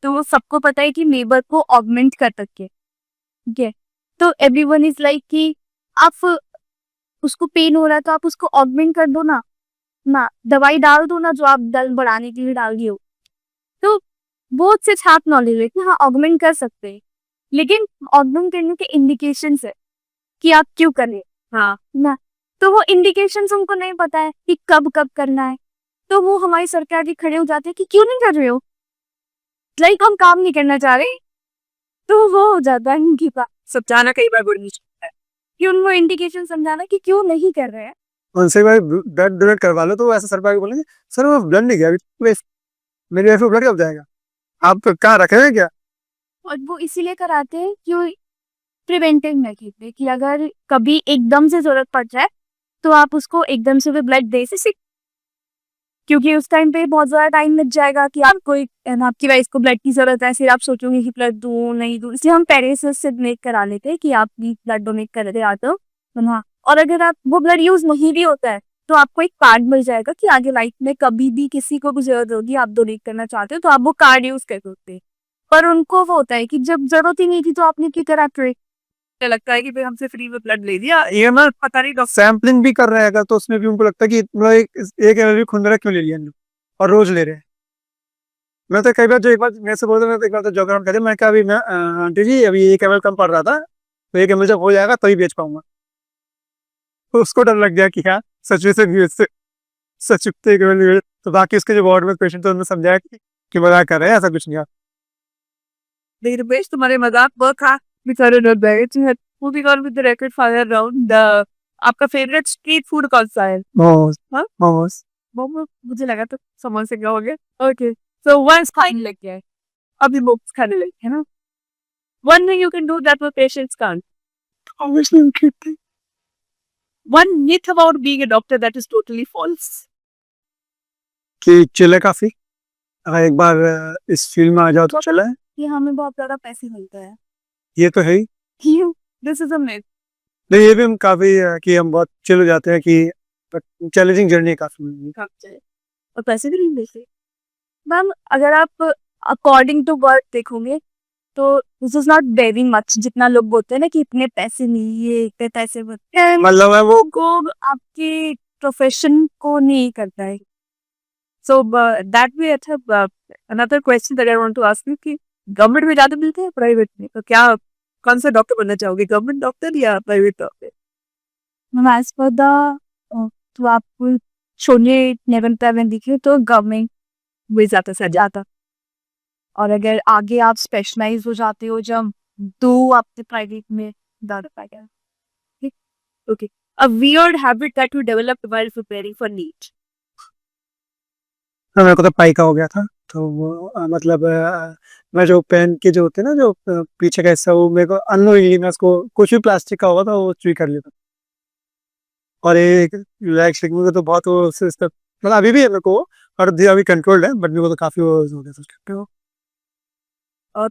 तो वो सबको पता है कि लेबर को ऑगमेंट कर सकते, ठीक है। तो एवरीवन इज लाइक कि आप, उसको पेन हो रहा है तो आप उसको ऑगमेंट कर दो ना दवाई डाल दो ना, जो आप दर्द बढ़ाने के लिए डाल दिए हो। तो बहुत से हाफ नॉलेज है कि हाँ ऑगमेंट कर सकते हैं, लेकिन ऑगमेंट करने के इंडिकेशंस है कि आप क्यों करें हाँ, ना। तो वो इंडिकेशंस उनको नहीं पता है कि कब कब करना है, तो वो हमारी सरकार के खड़े हो जाते हैं कि क्यों नहीं कर रहे हो, लाइक हम काम नहीं करना चाह रहे, तो वो हो जाता है उनकी बात समझाना कई बार बुरी चीज है। कि उनको इंडिकेशन समझाना कि क्यों नहीं कर रहे हैं। उनसे भाई ब्लड डोनेट करवा लो, तो वो ऐसा सर पे बोलेंगे, सर वो ब्लड नहीं गया अभी, मेरी वाइफ को ब्लड कब जाएगा, आप कहाँ रखे हैं क्या? और वो इसीलिए कराते हैं कि प्रिवेंटिव मेथड पे, कि अगर कभी एकदम से जरूरत पड़ जाए तो आप उसको एकदम से भी ब्लड दे सकते, क्योंकि उस टाइम पे बहुत ज़्यादा टाइम लग जाएगा कि आपको एक आपकी वाइफ को ब्लड की ज़रूरत है, फिर आप सोचोगे कि ब्लड दूँ, नहीं दूँ, इसलिए हम पहले से डोनेट करा लेते हैं कि आप भी ब्लड डोनेट कर दे तो हाँ, और अगर आप वो ब्लड यूज़ नहीं भी होता है, तो आपको एक कार्ड मिल जाएगा कि आगे लाइफ में कभी भी किसी को भी ज़रूरत होगी, आप डोनेट करना चाहते हो, तो आप वो कार्ड यूज़ कर सकते हैं। पर उनको वो होता है कि जब ज़रूरत ही नहीं थी, तो आपने क्यों करा ट्रे लगता है कि भाई हमसे फ्री में ब्लड ले लिया, ये ना पता नहीं डॉक्टर सैम्पलिंग भी कर रहा है तो उसमें भी उनको लगता है कि मतलब एक एमएल खून मेरा क्यों ले लिया इन लोग, और रोज ले रहे हैं। मैं तो कई बार जो एक बार मेरे से बोलते मैं तो एक बार तो जोकर कहते मैं कहा अभी मैं आंटी जी अभी 1 ml कम पड़ रहा था, तो 1 ml जब हो जाएगा तभी बेच पाऊंगा। तो उसको डर लग गया कि हाँ सच में से नहीं इससे सच चुपते 1 ml। तो बाकी उसके जो वार्ड में पेशेंट थे उन्होंने समझाया कि मजाक कर रहे हैं, ऐसा कुछ नहीं है। नहीं रुपेश, तुम्हारे मजाक वर्क है बेचारे डर गए। Moving on with the rapid fire round, आपका फेवरेट स्ट्रीट फूड कौन सा है? मोमोज। हाँ? मोमोज। मोमो, मुझे लगा तो समोसे का हो गया। ओके, सो वंस खाने लग गया है, अभी मोमोज खाने लगे है ना? One thing you can do that my patients can't. Obviously interesting। One myth about being a doctor that is totally false. कि चिल है काफी, अगर एक बार इस फील्ड में आ जाओ तो चला है, कि हमें बहुत ज्यादा पैसे मिलता है। ये तो है ही। This is a myth. नहीं ये भी हम काफी कि हम बहुत चिल हो जाते हैं कि चैलेंजिंग जर्नी है काफी। और पैसे भी नहीं देते मैम। अगर आप अकॉर्डिंग टू वर्क देखोगे तो this is not very much, जितना लोग बोलते हैं ना कि इतने पैसे नहीं, ये इतने पैसे मतलब है वो को आपके प्रोफेशन को नहीं करता है। सो दैट वे अच्छा, another question that I want to ask you कि गवर्नमेंट में ज्यादा मिलते हैं प्राइवेट में? तो क्या कौन सा डॉक्टर बनना चाहोगे, गवर्नमेंट डॉक्टर या private doctor? Ma'am as per the तो आपको छोले लेवल पे अगर दिखे तो गवर्नमेंट में ज्यादा से ज्यादा, और अगर आगे आप स्पेशलाइज हो जाते हो जब तो आपके प्राइवेट में ज्यादा फायदा है। Okay, a weird habit that you developed while preparing for NEET? मेरे को तो पाइका हो गया था, तो वो मतलब मैं जो पेन के जो होते हैं ना जो पीछे का हिस्सा, वो मेरे को अननोइंगली मैं उसको कुछ भी प्लास्टिक का होगा तो वो चुई कर लेता। और एक लैग सिग्नल में तो बहुत वो मतलब अभी भी है मेरे को, और अभी कंट्रोल्ड है, बट मेरे को तो काफी वो हो गया था। और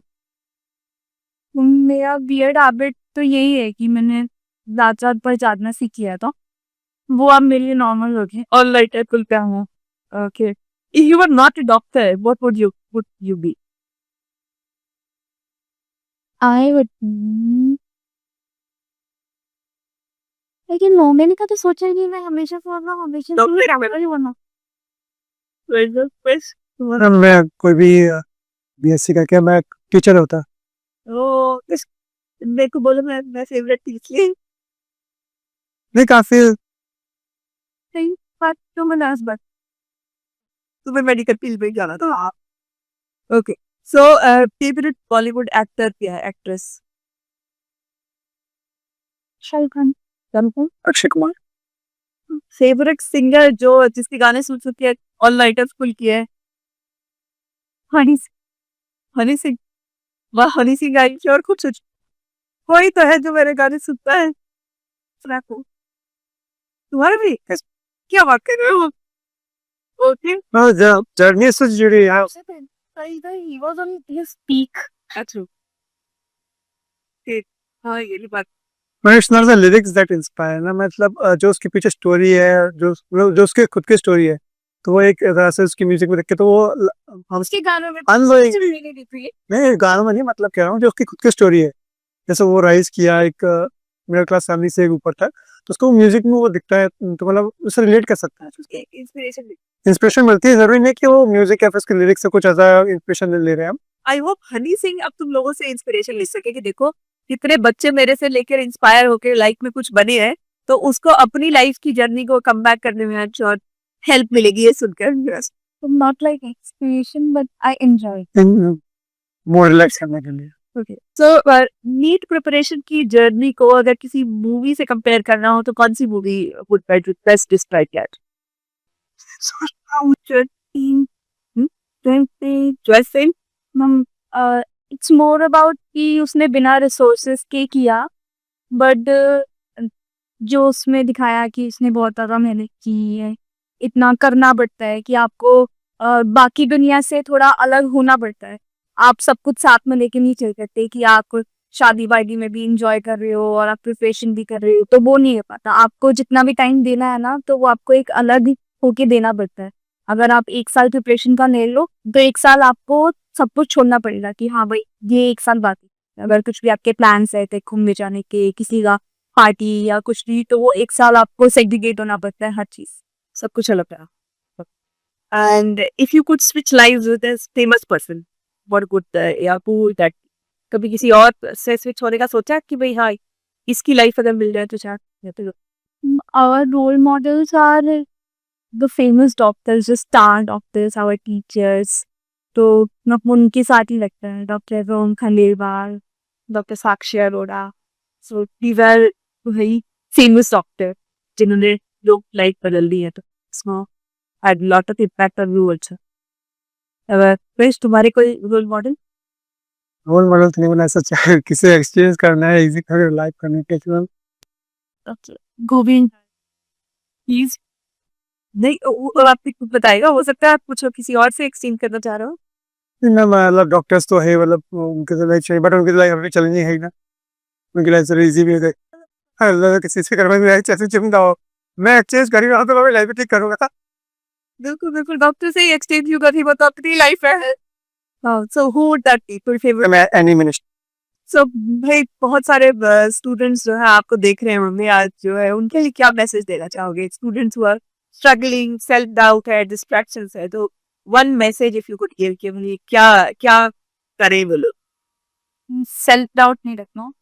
मेरा वियर्ड हैबिट तो यही है कि मैंने रात पर जागना सीख लिया था, वो अब मेरे लिए नॉर्मल हो गया। और लाइटर कुल पे हूँ। Okay, if you were not a doctor, what would you be? I would लेकिन नो, मैंने कहा तो सोचा ही नहीं, मैं हमेशा पढ़ना, हमेशा डॉक्टर ही बनना। मैं कोई भी बीएससी करके मैं टीचर होता। ओ, मेरे को बोलो मैं फेवरेट थी इसलिए नहीं काफी सही बात तो मैं लास्ट बात तुम्हें मेडिकल फील्ड में जाना था। Okay, so favourite Bollywood actor क्या है, actress? Shahrukh Khan. Akshay Kumar. Favourite singer जो जिसके गाने सुन सुन के ऑल नाइटर्स फुल किए है? हनी हनी सिंह। वाह, हनी सिंह आई थी। और कुछ कोई तो है जो मेरे गाने सुनता है? सुनाको तुम्हारे भी क्या बात कर रहे हो? ओके, जर्नी से जुड़ी है। he was on his peak. That's true. ठीक, हाँ ये भी बात। मैं it's not the lyrics that inspire ना, मतलब जो उसके पीछे स्टोरी है, जो उसके खुद की स्टोरी है, तो वो एक तरह से उसकी म्यूजिक में देख के तो वो हम उसके गानों में अनलोइंग नहीं दिखती है। नहीं गानों में नहीं, मतलब कह रहा हूँ जो उसकी खुद की स्टोरी है, जैसे वो राइज किया एक मिडिल क्लास फैमिली से एक ऊपर तक, तो उसको म्यूजिक में वो दिखता है, तो मतलब उससे रिलेट कर सकता है, इंस्पिरेशन मिलती है। जरूरी नहीं कि वो म्यूजिक या फिर उसके लिरिक्स से कुछ ऐसा इंस्पिरेशन ले रहे हैं हम। आई होप हनी सिंह अब तुम लोगों से इंस्पिरेशन ले सके कि देखो कितने बच्चे मेरे से लेकर इंस्पायर होकर लाइफ में कुछ बने हैं, तो उसको अपनी लाइफ की जर्नी को कम बैक करने में अच्छा हेल्प मिलेगी ये सुनकर। Not like inspiration but I enjoy. More relax करने के लिए। ओके, सो नीट प्रिपरेशन की जर्नी को अगर किसी मूवी से कंपेयर करना हो तो कौन सी movie would best describe that? It's more about कि उसने बिना रिसोर्सेस के किया, बट जो उसमें दिखाया कि उसने बहुत ज़्यादा मेहनत की है, इतना करना पड़ता है कि आपको बाकी दुनिया से थोड़ा अलग होना पड़ता है। आप सब कुछ साथ में लेके नहीं चल सकते कि आप शादी-वादी में भी एन्जॉय कर रहे हो और आप प्रिपरेशन भी कर रहे हो, तो वो नहीं हो पाता। आपको जितना भी टाइम देना है ना, तो वो आपको एक अलग होके देना पड़ता है। अगर आप 1 साल प्रिपरेशन का ले लो, तो 1 साल आपको सब कुछ छोड़ना पड़ेगा कि हाँ भाई, ये 1 साल बाकी है। अगर कुछ भी आपके प्लान्स है, कहीं घूमने जाने के, किसी का पार्टी या कुछ भी, तो वो 1 साल आपको सेग्रीगेट होना पड़ता है हर चीज़। सब कुछ अलग है। And if you could switch lives with a famous person, what would या who would that? कभी किसी और से स्विच होने का सोचा कि भाई हाँ, इसकी लाइफ अगर मिल जाए तो शायद या तो Our role models are the famous doctors, the star doctors, our teachers. तो उनके साथ ही लगता है doctor Rom Khandelwal, doctor Sakshi Arora. So these are very famous doctor जिन्होंने लोग लाइफ बदल दी है. तो इसमें had lot of impact on you also. वैसे तुम्हारे कोई रोल मॉडल? रोल मॉडल तो नहीं बना सकता किसी एक्सपीरियंस करना है इजी कर लाइफ करने के लिए गोविंद प्लीज नहीं आपने कुछ बताएगा, हो सकता है आप कुछ किसी और से एक्सचेंज करना चाह रहे हो. ना मतलब डॉक्टर्स तो है मतलब उनके तो लाइफ चाहिए बट उनकी लाइफ अभी चैलेंजिंग है ही ना उनकी लाइफ से इजी भी है अल्लाह किसी से करवा मेरी लाइफ ऐसे चिमटा हो मैं एक्सचेंज कर ही रहा तो मैं लाइफ ठीक करूंगा बिल्कुल बिल्कुल डॉक्टर से ही एक्सचेंज क्यों कर रही, वो तो अपनी लाइफ है. So who would that be your favourite? मैं एनी मिनिस्टर सो भाई बहुत सारे स्टूडेंट्स जो है आपको देख रहे हैं मम्मी आज जो है, उनके लिए क्या मैसेज देना चाहोगे? Students who are struggling, self doubt है, डिस्ट्रैक्शंस है, तो one message if you could give कि भाई क्या क्या करें वो लोग? सेल्फ डाउट नहीं रखना,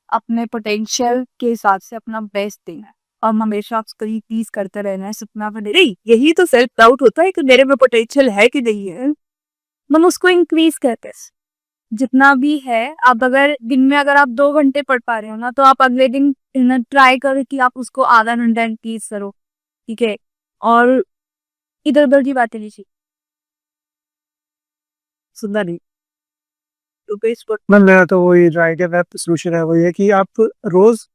अपने पोटेंशियल के हिसाब से अपना बेस्ट देना है और हमेशा उसको ही प्लीज करते रहना है, सपना बने नहीं यही तो सेल्फ डाउट होता है कि मेरे में पोटेंशियल है कि नहीं है. हम उसको इंक्रीज करते हैं जितना भी है. आप अगर दिन में अगर आप 2 घंटे पढ़ पा रहे हो ना, तो आप अगले दिन ट्राई करो कि आप उसको आधा घंटा इंक्रीज करो, ठीक है? और इधर उधर की बातें नहीं चाहिए. सुनना नहीं तो बेस्ट मेरा तो वही राइट है वेब सोल्यूशन है वही है कि आप रोज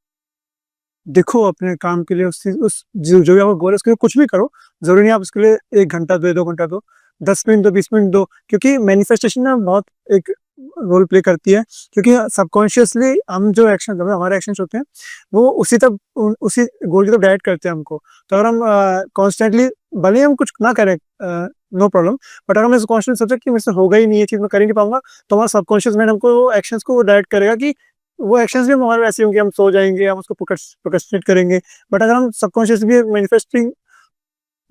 देखो अपने काम के लिए उस जो भी आपका गोल है उसके लिए कुछ भी करो जरूरी नहीं आप उसके लिए 1 घंटा दो 2 घंटा दो 10 मिनट दो 20 मिनट दो क्योंकि मैनिफेस्टेशन ना बहुत एक रोल प्ले करती है क्योंकि सबकॉन्शियसली हम जो एक्शन करते हैं हमारे एक्शन होते हैं वो उसी गोल की तरफ डायरेक्ट करते हैं हमको. तो अगर हम कॉन्स्टेंटली भले ही हम कुछ ना करें नो प्रॉब्लम बट अगर हम कॉन्स्टेंट सोचे कि मेरे से होगा ही नहीं ये चीज़ मैं कर ही नहीं पाऊंगा तो हमारा सबकॉन्शियस माइंड हमको एक्शंस को डायरेक्ट करेगा कि वो एक्शंस भी हमारे वैसे होंगे हम सो जाएंगे हम उसको प्रोक्रेस्टिनेट करेंगे. बट अगर हम सबकॉन्शियस भी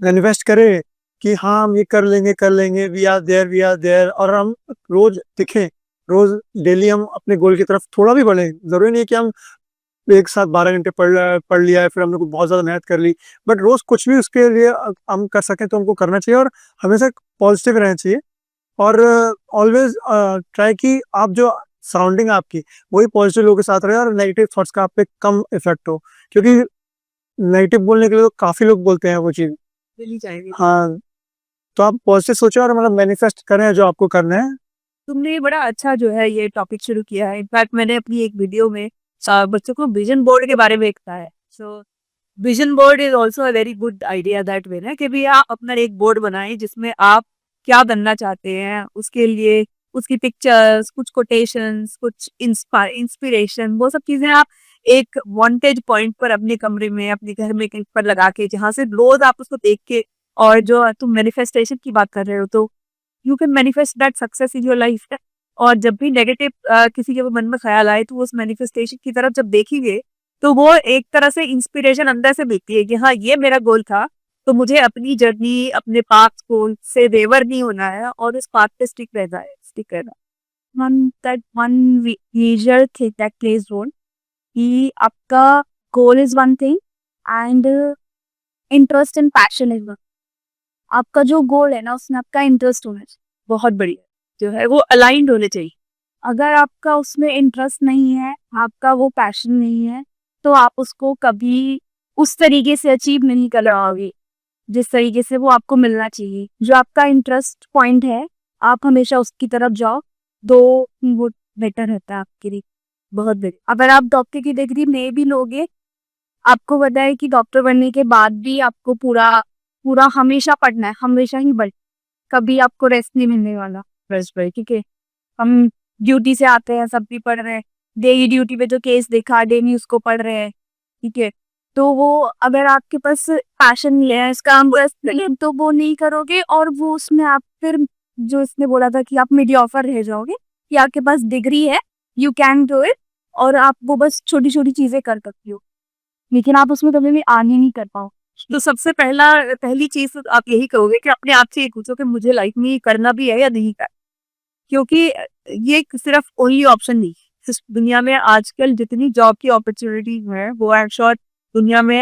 मैनिफेस्ट करें कि हाँ हम ये कर लेंगे वी आर देयर और हम रोज दिखें रोज डेली हम अपने गोल की तरफ थोड़ा भी बढ़े. जरूरी नहीं है कि हम एक साथ 12 घंटे पढ़ लिया है फिर हमने बहुत ज़्यादा मेहनत कर ली बट रोज कुछ भी उसके लिए हम कर सकें तो हमको करना चाहिए और हमेशा पॉजिटिव रहना चाहिए और ऑलवेज ट्राई कि आप जो सराउंडिंग आपकी वही पॉजिटिव लोगों के साथ रहे और नेगेटिव थॉट्स का आप पे कम इफेक्ट हो क्योंकि नेगेटिव बोलने के लिए तो काफ़ी लोग बोलते हैं वो चीज़. हाँ तो आप पॉजिटिव सोचो और मतलब मैनिफेस्ट करें जो आपको करना है. तुमने बड़ा अच्छा जो है ये टॉपिक शुरू किया है. इनफैक्ट मैंने अपनी एक वीडियो में बच्चों को विजन बोर्ड के बारे में बताया है. So vision board is also a very good idea that way ना कि भी आप अपना एक बोर्ड बनाएं जिसमें आप क्या बनना चाहते हैं उसके लिए उसकी पिक्चर्स, कुछ कोटेशंस, कुछ इंस्पिरेशन, वो सब चीजें आप एक वांटेज पॉइंट पर अपने कमरे में अपने घर में कहीं पर लगा के जहाँ से रोज आप उसको देख के और जो तुम मैनिफेस्टेशन की बात कर रहे हो तो you can manifest that success in your life. और जब भी नेगेटिव किसी के मन में ख्याल आए तो उस मैनिफेस्टेशन की तरफ जब देखेंगे तो वो एक तरह से इंस्पिरेशन अंदर से मिलती है कि हाँ ये मेरा गोल था तो मुझे अपनी जर्नी अपने पाथ गोल से वेवर नहीं होना है और इस पाथ पे स्टिक रहना. One major thing that plays role कि आपका goal is one thing and interest and passion is one. आपका जो गोल है ना उसमें आपका इंटरेस्ट होना चाहिए, बहुत बढ़िया जो है वो अलाइंड होने चाहिए. अगर आपका उसमें इंटरेस्ट नहीं है, आपका वो पैशन नहीं है, तो आप उसको कभी उस तरीके से अचीव नहीं कर पाओगे जिस तरीके से वो आपको मिलना चाहिए. जो आपका इंटरेस्ट पॉइंट है आप हमेशा उसकी तरफ जाओ, तो वो बेटर रहता है आपके लिए. बहुत बढ़िया. अगर आप डॉक्टर की डिग्री नहीं भी लोगे, आपको पता है कि डॉक्टर बनने के बाद भी आपको पूरा पूरा हमेशा पढ़ना है, हमेशा ही पढ़, कभी आपको रेस्ट नहीं मिलने वाला रेस्ट पे, ठीक है। हम ड्यूटी से आते हैं, सब भी पढ़ रहे हैं, डेली ड्यूटी पे जो केस देखा डेली उसको पढ़ रहे हैं, ठीक है। तो वो अगर आपके पास पैशन नहीं है इस काम तो वो नहीं करोगे, और वो उसमें आप फिर जो इसने बोला था कि आप मीडियोकर रह जाओगे, कि आपके पास डिग्री है, यू कैन डू इट, और आप वो बस छोटी छोटी चीजें कर सकती हो, लेकिन आप उसमें कभी भी आगे नहीं कर पाओ। तो सबसे पहली चीज तो आप यही कहोगे कि अपने आप से ये पूछो कि मुझे लाइफ में ये करना भी है या नहीं करना, क्योंकि ये सिर्फ ओनली ऑप्शन नहीं है। इस दुनिया में आजकल जितनी जॉब की अपॉर्चुनिटी है वो आई एम श्योर दुनिया में